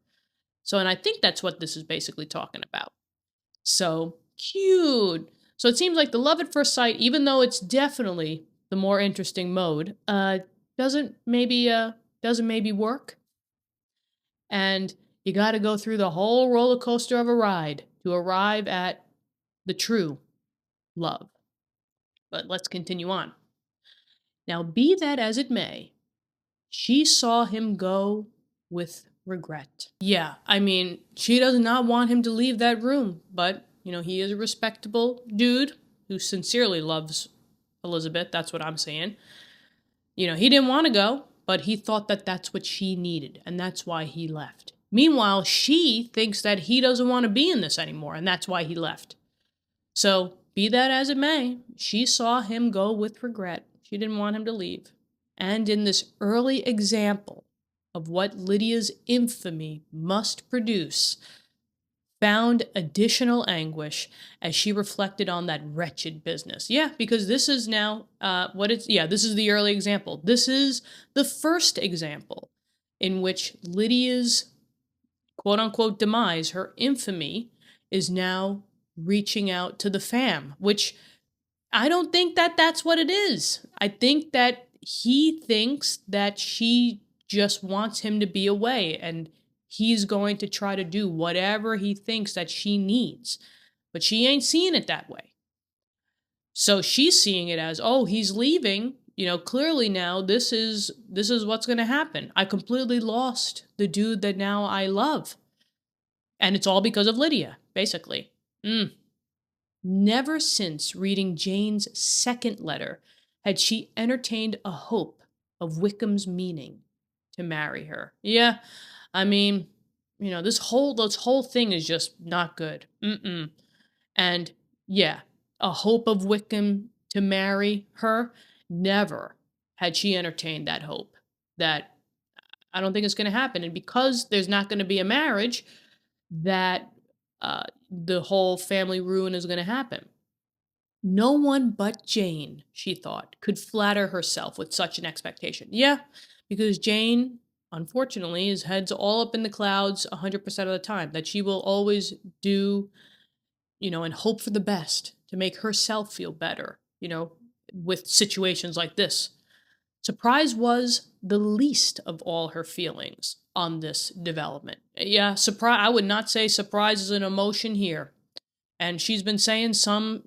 So, and I think that's what this is basically talking about. So cute. So it seems like the love at first sight, even though it's definitely the more interesting mode, doesn't maybe work. And you got to go through the whole roller coaster of a ride to arrive at the true love. But let's continue on. Now, be that as it may, she saw him go with regret. Yeah, I mean, she does not want him to leave that room, but, he is a respectable dude who sincerely loves Elizabeth. That's what I'm saying. He didn't want to go, but he thought that that's what she needed, and that's why he left. Meanwhile, she thinks that he doesn't want to be in this anymore, and that's why he left. So, be that as it may, she saw him go with regret. She didn't want him to leave. And in this early example of what Lydia's infamy must produce, found additional anguish as she reflected on that wretched business. Yeah, because this is now this is the early example. This is the first example in which Lydia's quote-unquote demise, her infamy, is now reaching out to the fam, which I don't think that that's what it is. I think that he thinks that she just wants him to be away, and he's going to try to do whatever he thinks that she needs. But she ain't seeing it that way. So she's seeing it as, oh, he's leaving. Clearly now this is what's going to happen. I completely lost the dude that now I love. And it's all because of Lydia, basically. Never since reading Jane's second letter had she entertained a hope of Wickham's meaning to marry her. Yeah, I mean, this whole thing is just not good. And yeah, a hope of Wickham to marry her, never had she entertained that hope. That I don't think it's going to happen. And because there's not going to be a marriage, that the whole family ruin is going to happen. No one but Jane, she thought, could flatter herself with such an expectation. Yeah, because Jane, unfortunately, is heads all up in the clouds 100% of the time, that she will always do, and hope for the best to make herself feel better, with situations like this. Surprise was the least of all her feelings on this development. Yeah, surprise. I would not say surprise is an emotion here. And she's been saying some,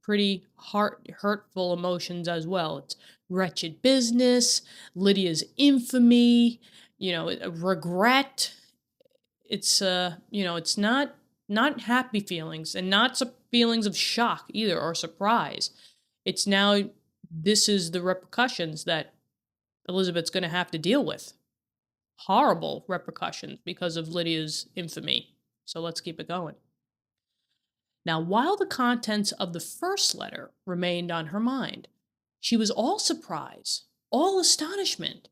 pretty hurtful emotions as well. It's wretched business, Lydia's infamy, regret. It's it's not happy feelings, and not feelings of shock either, or surprise. It's now, this is the repercussions that Elizabeth's going to have to deal with. Horrible repercussions because of Lydia's infamy. So let's keep it going. Now, while the contents of the first letter remained on her mind, she was all surprise, all astonishment,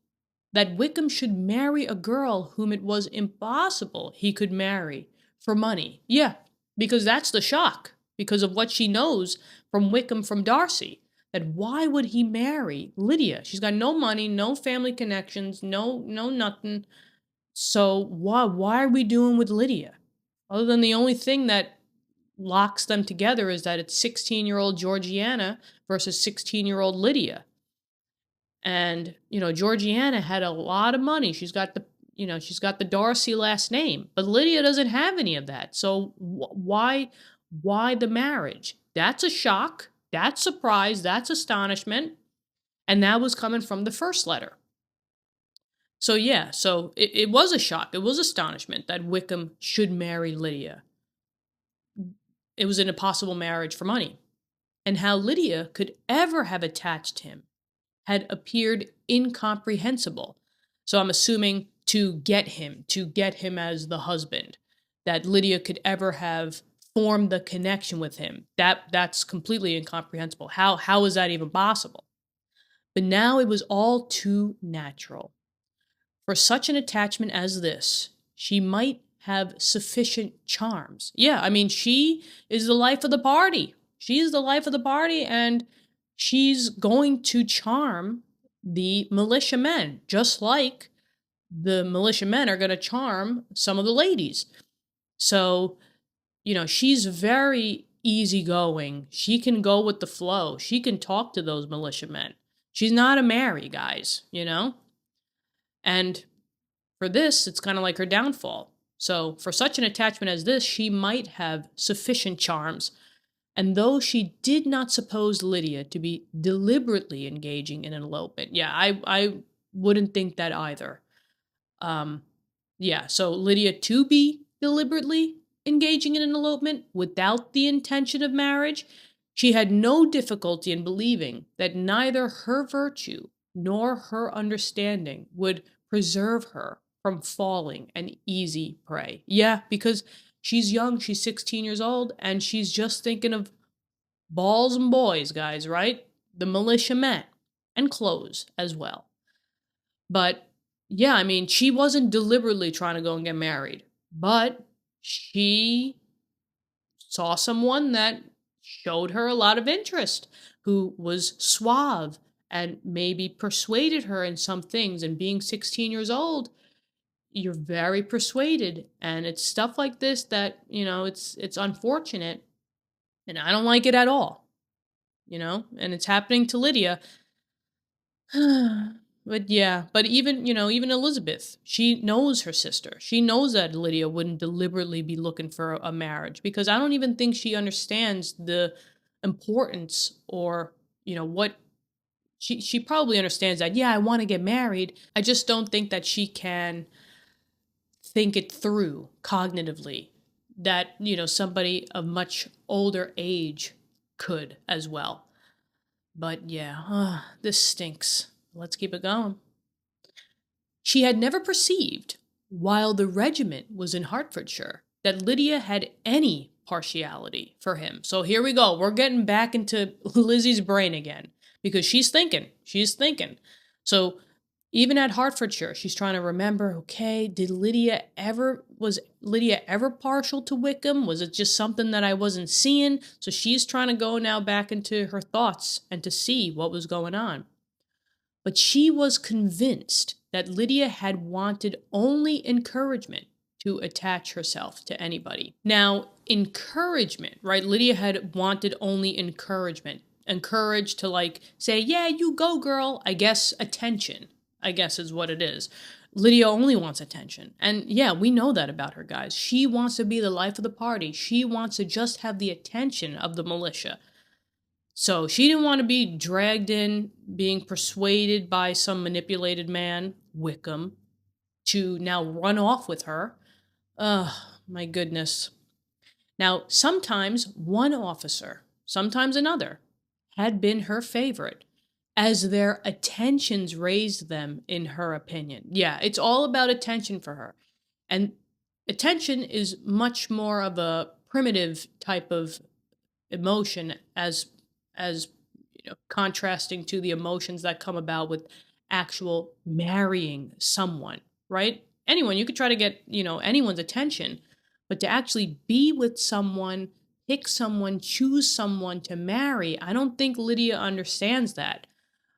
that Wickham should marry a girl whom it was impossible he could marry for money. Yeah, because that's the shock, because of what she knows from Wickham from Darcy, that why would he marry Lydia? She's got no money, no family connections, no nothing. So why are we doing with Lydia? Other than the only thing that locks them together is that it's 16-year-old Georgiana versus 16-year-old Lydia. And, Georgiana had a lot of money. She's got the Darcy last name, but Lydia doesn't have any of that. So why the marriage? That's a shock. That's surprise. That's astonishment. And that was coming from the first letter. So yeah, it was a shock. It was astonishment that Wickham should marry Lydia. It was an impossible marriage for money. And how Lydia could ever have attached him had appeared incomprehensible. So I'm assuming to get him as the husband, that Lydia could ever have formed the connection with him. That's completely incomprehensible. How is that even possible? But now it was all too natural. For such an attachment as this, she might have sufficient charms. Yeah, I mean, she is the life of the party. She is the life of the party, and she's going to charm the militiamen, just like the militiamen are going to charm some of the ladies. So, she's very easygoing. She can go with the flow. She can talk to those militiamen. She's not a Mary, guys, And for this, it's kind of like her downfall. So, for such an attachment as this, she might have sufficient charms. And though she did not suppose Lydia to be deliberately engaging in an elopement, yeah, I wouldn't think that either. So Lydia to be deliberately engaging in an elopement without the intention of marriage, she had no difficulty in believing that neither her virtue nor her understanding would preserve her from falling an easy prey. Yeah, because she's young, she's 16 years old, and she's just thinking of balls and boys, guys, right? The militiamen, and clothes as well. But yeah, I mean, she wasn't deliberately trying to go and get married, but she saw someone that showed her a lot of interest, who was suave and maybe persuaded her in some things. And being 16 years old, you're very persuaded. And it's stuff like this that, it's unfortunate. And I don't like it at all, and it's happening to Lydia. But even Elizabeth, she knows her sister. She knows that Lydia wouldn't deliberately be looking for a marriage, because I don't even think she understands the importance or, what she probably understands that, yeah, I want to get married. I just don't think that she can think it through cognitively that, somebody of much older age could as well. But yeah, this stinks. Let's keep it going. She had never perceived, while the regiment was in Hertfordshire, that Lydia had any partiality for him. So here we go. We're getting back into Lizzie's brain again, because she's thinking. So even at Hertfordshire, she's trying to remember, okay, was Lydia ever partial to Wickham? Was it just something that I wasn't seeing? So she's trying to go now back into her thoughts and to see what was going on. But she was convinced that Lydia had wanted only encouragement to attach herself to anybody. Now, encouragement, right? Lydia had wanted only encouragement. Encouraged to say, yeah, you go, girl. I guess attention, is what it is. Lydia only wants attention. And yeah, we know that about her, guys. She wants to be the life of the party. She wants to just have the attention of the militia. So she didn't want to be dragged in, being persuaded by some manipulated man, Wickham, to now run off with her. Ugh, my goodness. Now, sometimes one officer, sometimes another, had been her favorite, as their attentions raised them in her opinion. Yeah, it's all about attention for her. And attention is much more of a primitive type of emotion as contrasting to the emotions that come about with actual marrying someone, right? Anyone, you could try to get, anyone's attention, but to actually be with someone, pick someone, choose someone to marry, I don't think Lydia understands that.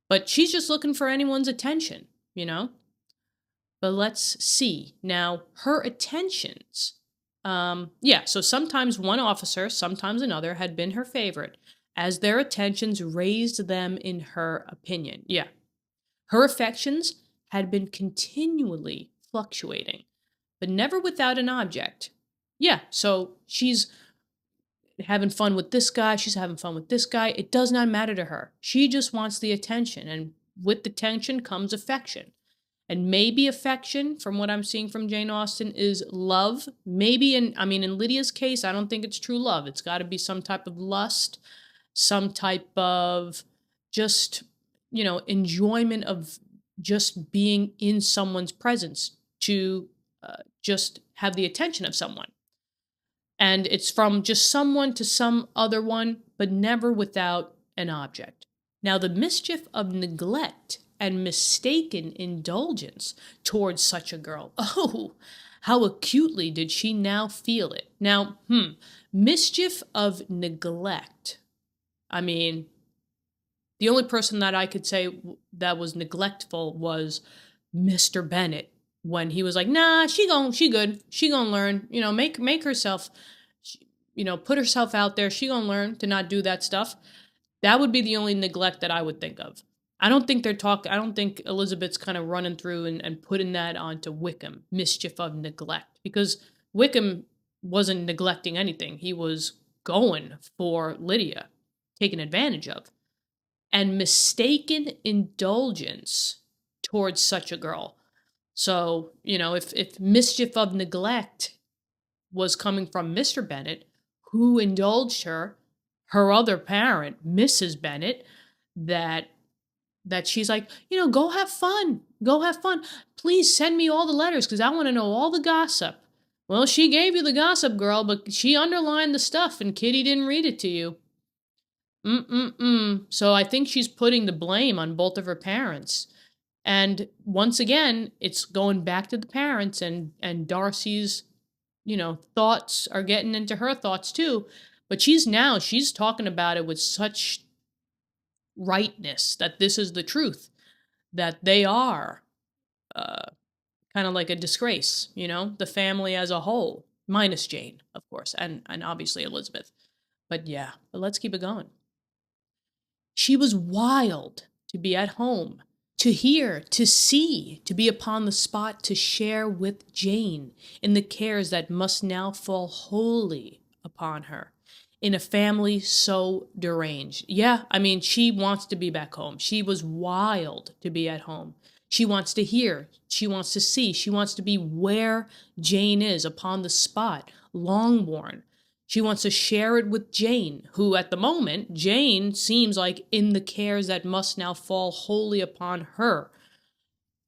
But she's just looking for anyone's attention, But let's see. Now, her attentions, so sometimes one officer, sometimes another had been her favorite, as their attentions raised them in her opinion. Yeah. Her affections had been continually fluctuating, but never without an object. Yeah, so she's having fun with this guy, she's having fun with this guy. It does not matter to her. She just wants the attention, and with the attention comes affection. And maybe affection, from what I'm seeing from Jane Austen, is love. Maybe in Lydia's case, I don't think it's true love. It's got to be some type of lust, some type of just, enjoyment of just being in someone's presence, to just have the attention of someone. And it's from just someone to some other one, but never without an object. Now, the mischief of neglect and mistaken indulgence towards such a girl. Oh, How acutely did she now feel it? Now, mischief of neglect. I mean, the only person that I could say that was neglectful was Mr. Bennet, when he was like, "Nah, she good. She gonna learn. Make herself, put herself out there. She gonna learn to not do that stuff." That would be the only neglect that I would think of. I don't think I don't think Elizabeth's kind of running through and putting that onto Wickham, mischief of neglect, because Wickham wasn't neglecting anything. He was going for Lydia, taken advantage of. And mistaken indulgence towards such a girl. So, if mischief of neglect was coming from Mr. Bennet, who indulged her other parent, Mrs. Bennet, that she's like, go have fun. Go have fun. Please send me all the letters because I want to know all the gossip. Well, she gave you the gossip, girl, but she underlined the stuff and Kitty didn't read it to you. So I think she's putting the blame on both of her parents. And once again, it's going back to the parents, and Darcy's, thoughts are getting into her thoughts too. But she's talking about it with such rightness that this is the truth, that they are kind of like a disgrace, the family as a whole, minus Jane, of course, and obviously Elizabeth. But let's keep it going. She was wild to be at home, to hear, to see, to be upon the spot, to share with Jane in the cares that must now fall wholly upon her, in a family so deranged. Yeah, I mean, she wants to be back home. She was wild to be at home. She wants to hear, she wants to see, she wants to be where Jane is, upon the spot, Longbourn. She wants to share it with Jane, who at the moment, Jane seems like in the cares that must now fall wholly upon her,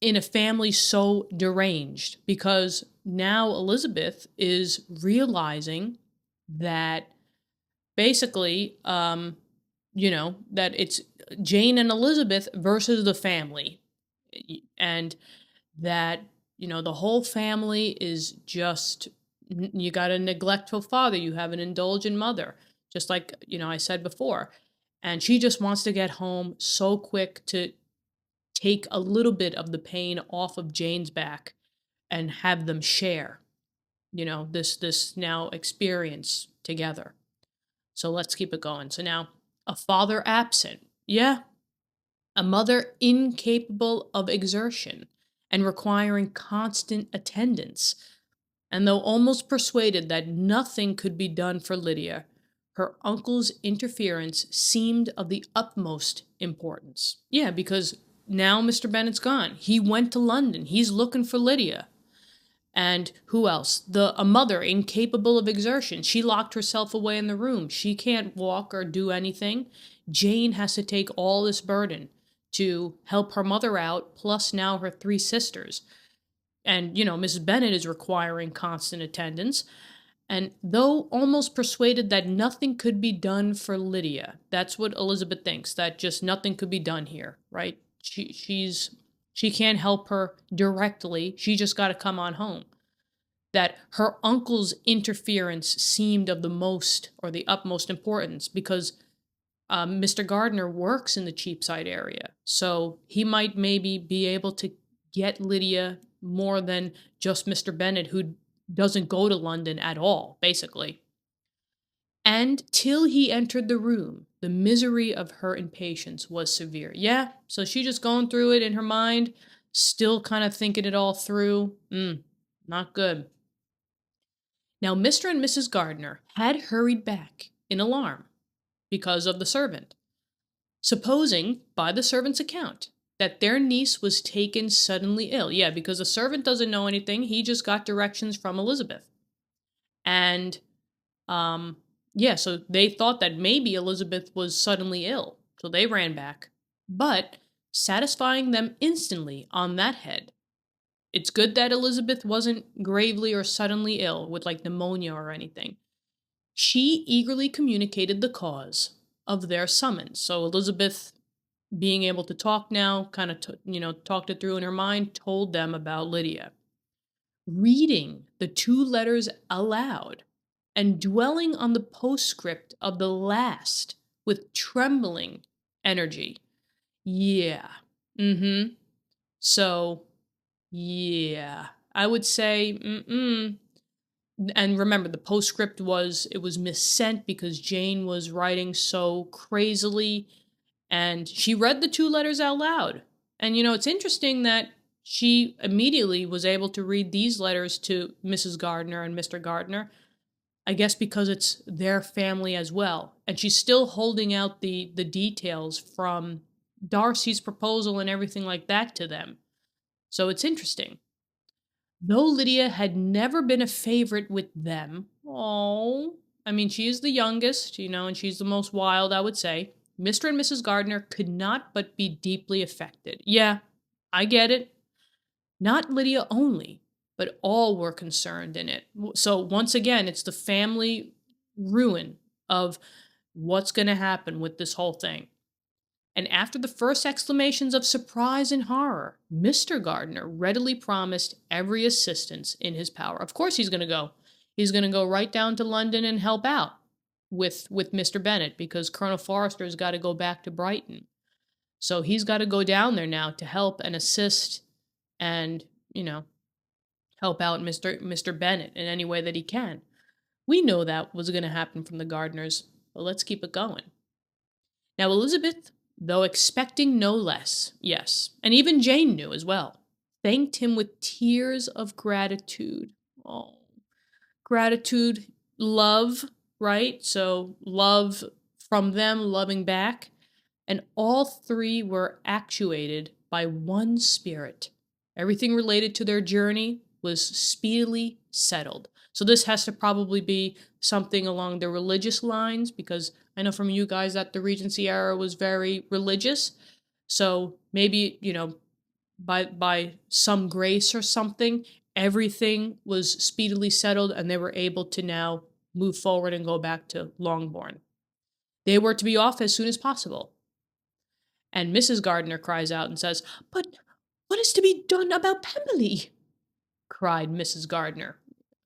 in a family so deranged, because now Elizabeth is realizing that basically, that it's Jane and Elizabeth versus the family, and that, the whole family is just, you got a neglectful father, you have an indulgent mother, just like, I said before. And she just wants to get home so quick to take a little bit of the pain off of Jane's back and have them share, this now experience together. So let's keep it going. So now, a father absent. Yeah. A mother incapable of exertion and requiring constant attendance. And though almost persuaded that nothing could be done for Lydia, her uncle's interference seemed of the utmost importance. Yeah, because now Mr. Bennet's gone. He went to London. He's looking for Lydia. And who else? A mother incapable of exertion. She locked herself away in the room. She can't walk or do anything. Jane has to take all this burden to help her mother out, plus now her 3 sisters. And, Mrs. Bennet is requiring constant attendance. And though almost persuaded that nothing could be done for Lydia, that's what Elizabeth thinks, that just nothing could be done here, right? She can't help her directly. She just got to come on home. That her uncle's interference seemed of the most or the utmost importance, because Mr. Gardner works in the Cheapside area. So he might maybe be able to get Lydia more than just Mr. Bennet, who doesn't go to London at all, basically. And till he entered the room, the misery of her impatience was severe. Yeah, so she just going through it in her mind, still kind of thinking it all through. Not good. Now, Mr. and Mrs. Gardner had hurried back in alarm because of the servant, supposing, by the servant's account, that their niece was taken suddenly ill. Yeah, because the servant doesn't know anything. He just got directions from Elizabeth. And, so they thought that maybe Elizabeth was suddenly ill. So they ran back. But, satisfying them instantly on that head, it's good that Elizabeth wasn't gravely or suddenly ill with like pneumonia or anything. She eagerly communicated the cause of their summons. So Elizabeth, being able to talk now, kind of, talked it through in her mind, told them about Lydia. reading the 2 letters aloud and dwelling on the postscript of the last with trembling energy. Yeah. Mm-hmm. So, yeah. I would say, and remember, the postscript was missent because Jane was writing so crazily, and she read the 2 letters out loud. And it's interesting that she immediately was able to read these letters to Mrs. Gardner and Mr. Gardner, I guess because it's their family as well. And she's still holding out the details from Darcy's proposal and everything like that to them. So it's interesting. Though Lydia had never been a favorite with them, she is the youngest, and she's the most wild, I would say, Mr. and Mrs. Gardner could not but be deeply affected. Yeah, I get it. Not Lydia only, but all were concerned in it. So once again, it's the family ruin of what's going to happen with this whole thing. And after the first exclamations of surprise and horror, Mr. Gardner readily promised every assistance in his power. Of course he's going to go. He's going to go right down to London and help out with Mr. Bennet, because Colonel Forrester's got to go back to Brighton. So he's got to go down there now to help and assist and, help out Mr. Bennet in any way that he can. We know that was going to happen from the Gardners, but let's keep it going. Now, Elizabeth, though expecting no less, yes, and even Jane knew as well, thanked him with tears of gratitude. Oh, gratitude, love, right? So love from them, loving back. And all 3 were actuated by one spirit. Everything related to their journey was speedily settled. So this has to probably be something along the religious lines, because I know from you guys that the Regency era was very religious. So maybe, by some grace or something, everything was speedily settled and they were able to now move forward and go back to Longbourn. They were to be off as soon as possible. And Mrs. Gardner cries out and says, "But what is to be done about Pemberley?" cried Mrs. Gardner.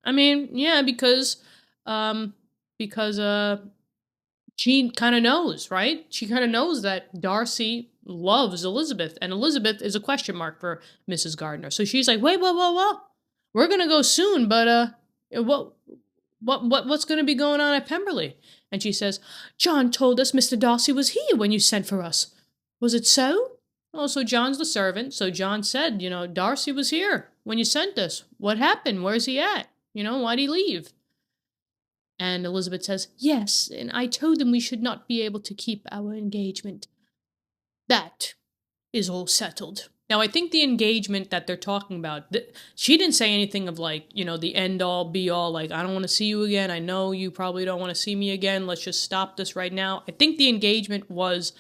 Yeah, because she kind of knows, right? She kind of knows that Darcy loves Elizabeth, and Elizabeth is a question mark for Mrs. Gardner. So she's like, "Wait, whoa. We're going to go soon, but what's going to be going on at Pemberley?" And she says, "John told us Mr. Darcy was here when you sent for us. Was it so?" "Oh, so John's the servant. So John said, Darcy was here when you sent us. What happened? Where's he at? Why'd he leave?" And Elizabeth says, "Yes, and I told them we should not be able to keep our engagement. That is all settled." Now, I think the engagement that they're talking about, she didn't say anything of the end all be all, like, "I don't want to see you again. I know you probably don't want to see me again. Let's just stop this right now." I think the engagement was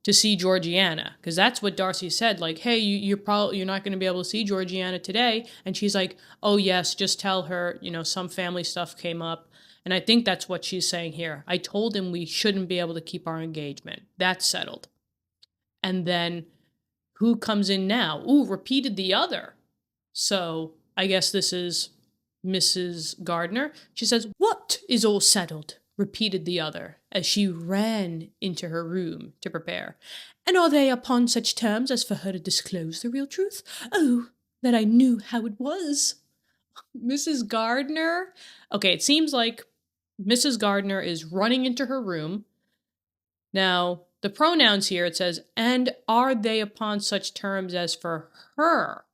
to see Georgiana, because that's what Darcy said, like, "Hey, you're not going to be able to see Georgiana today." And she's like, "Oh yes, just tell her, some family stuff came up." And I think that's what she's saying here. I told him we shouldn't be able to keep our engagement. That's settled. And then who comes in now? Ooh, repeated the other. So I guess this is Mrs. Gardner. She says, "What is all settled?" repeated the other, as she ran into her room to prepare. "And are they upon such terms as for her to disclose the real truth? Oh, that I knew how it was." Mrs. Gardner? Okay, it seems like Mrs. Gardner is running into her room. Now, the pronouns here, it says, "and are they upon such terms as for her?"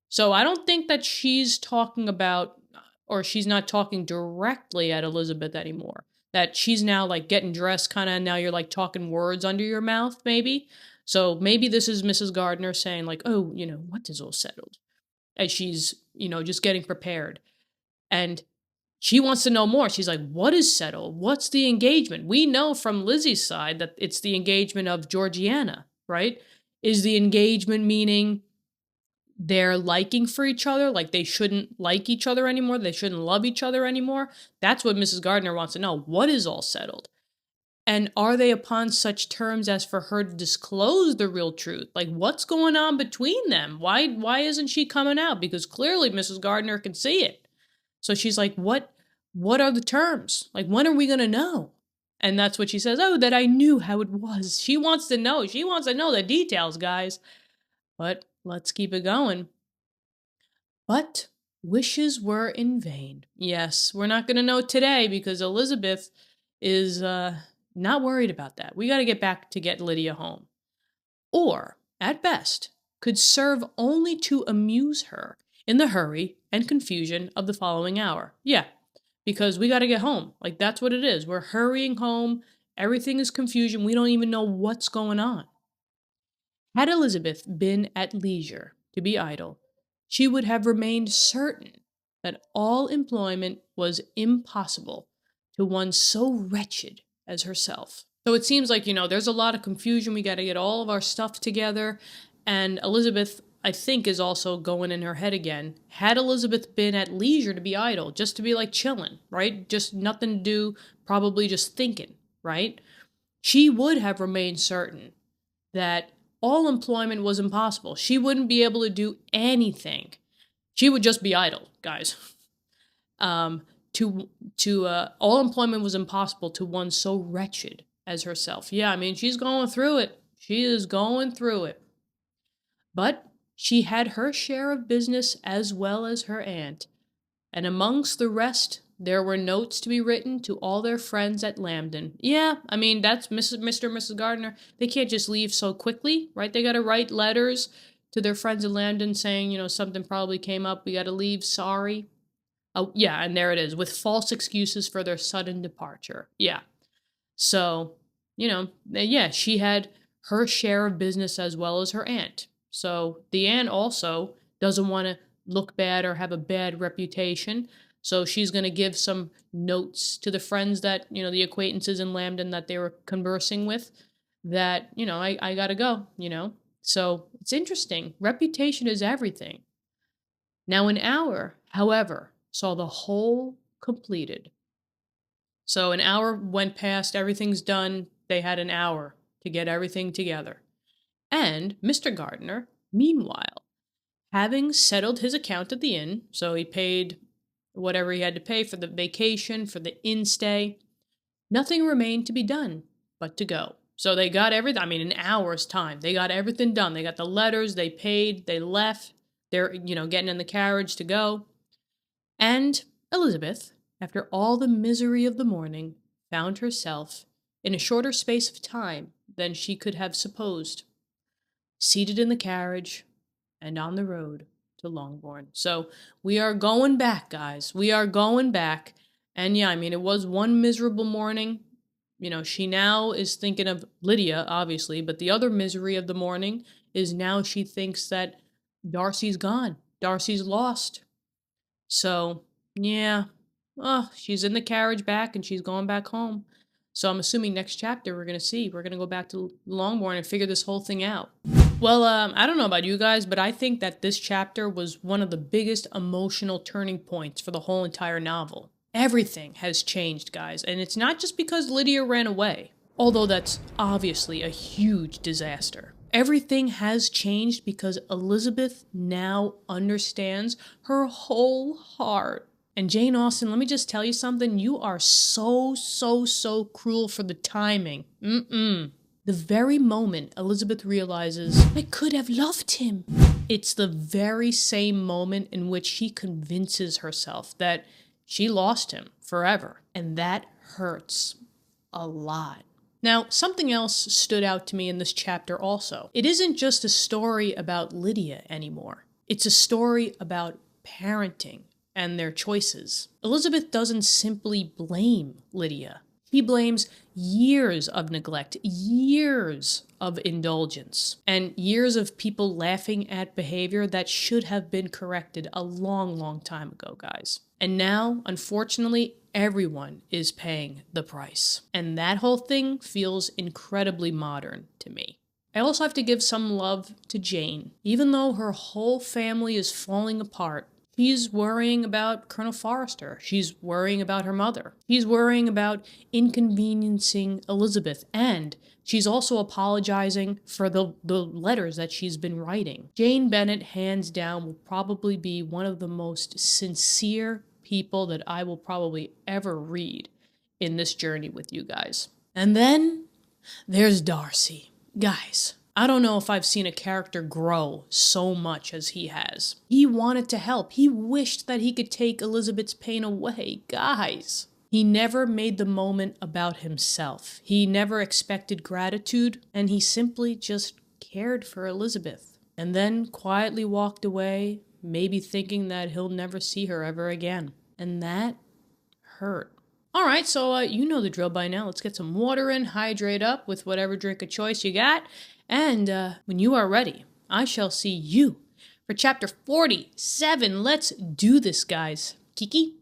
So I don't think that she's talking about, or she's not talking directly at Elizabeth anymore. That she's now getting dressed kind of, now you're talking words under your mouth, maybe. So maybe this is Mrs. Gardner saying "Oh, what is all settled?" As she's, just getting prepared. And she wants to know more. She's like, "What is settled? What's the engagement?" We know from Lizzie's side that it's the engagement of Georgiana, right? Is the engagement meaning they're liking for each other, like they shouldn't like each other anymore, they shouldn't love each other anymore? That's what Mrs. Gardner wants to know. What is all settled? And are they upon such terms as for her to disclose the real truth? Like, what's going on between them? Why isn't she coming out? Because clearly Mrs. Gardner can see it. So she's like, what are the terms? Like, when are we going to know? And that's what she says. Oh, that I knew how it was. She wants to know. She wants to know the details, guys. But let's keep it going. But wishes were in vain. Yes, we're not going to know today because Elizabeth is not worried about that. We got to get back to get Lydia home. Or, at best, could serve only to amuse her in the hurry and confusion of the following hour. Yeah, because we got to get home. Like, that's what it is. We're hurrying home. Everything is confusion. We don't even know what's going on. Had Elizabeth been at leisure to be idle, she would have remained certain that all employment was impossible to one so wretched as herself. So it seems like, there's a lot of confusion. We got to get all of our stuff together. And Elizabeth, I think, is also going in her head again. Had Elizabeth been at leisure to be idle, just to be like chilling, right? Just nothing to do, probably just thinking, right? She would have remained certain that all employment was impossible. She wouldn't be able to do anything. She would just be idle, guys. All employment was impossible to one so wretched as herself. Yeah, I mean, she's going through it. She is going through it. But she had her share of business as well as her aunt, and amongst the rest, there were notes to be written to all their friends at Lambden. Yeah, I mean, that's Mr. and Mrs. Gardner. They can't just leave so quickly, right? They got to write letters to their friends at Lambden saying, something probably came up. We got to leave. Sorry. Oh, yeah, and there it is, with false excuses for their sudden departure. Yeah. So, yeah, she had her share of business as well as her aunt. So the aunt also doesn't want to look bad or have a bad reputation. So she's going to give some notes to the friends that, the acquaintances in Lambden that they were conversing with that, I got to go, So it's interesting. Reputation is everything. Now an hour, however, saw the whole completed. So an hour went past, everything's done. They had an hour to get everything together. And Mr. Gardner, meanwhile, having settled his account at the inn, so he paid whatever he had to pay for the vacation, for the inn stay, nothing remained to be done but to go. So they got everything, an hour's time. They got everything done. They got the letters, they paid, they left. They're, getting in the carriage to go. And Elizabeth, after all the misery of the morning, found herself in a shorter space of time than she could have supposed, seated in the carriage and on the road to Longbourn. So we are going back, guys. We are going back. And yeah, it was one miserable morning. She now is thinking of Lydia, obviously, but the other misery of the morning is now she thinks that Darcy's gone. Darcy's lost. So, yeah. She's in the carriage back and she's going back home. So I'm assuming next chapter we're going to go back to Longbourn and figure this whole thing out. Well, I don't know about you guys, but I think that this chapter was one of the biggest emotional turning points for the whole entire novel. Everything has changed, guys, and it's not just because Lydia ran away, although that's obviously a huge disaster. Everything has changed because Elizabeth now understands her whole heart. And Jane Austen, let me just tell you something. You are so cruel for the timing. The very moment Elizabeth realizes, I could have loved him, it's the very same moment in which she convinces herself that she lost him forever. And that hurts a lot. Now, something else stood out to me in this chapter also. It isn't just a story about Lydia anymore. It's a story about parenting and their choices. Elizabeth doesn't simply blame Lydia. He blames years of neglect, years of indulgence, and years of people laughing at behavior that should have been corrected a long time ago, guys. And now, unfortunately, everyone is paying the price. And that whole thing feels incredibly modern to me. I also have to give some love to Jane. Even though her whole family is falling apart, She's worrying about Colonel Forrester. She's worrying about her mother. She's worrying about inconveniencing Elizabeth. And she's also apologizing for the letters that she's been writing. Jane Bennet, hands down, will probably be one of the most sincere people that I will probably ever read in this journey with you guys. And then there's Darcy. Guys, I don't know if I've seen a character grow so much as he has. He wanted to help. He wished that he could take Elizabeth's pain away. Guys, he never made the moment about himself. He never expected gratitude, and he simply just cared for Elizabeth. And then quietly walked away, maybe thinking that he'll never see her ever again. And that hurt. All right, so you know the drill by now. Let's get some water in, hydrate up with whatever drink of choice you got. And when you are ready, I shall see you for chapter 47. Let's do this, guys. Kiki?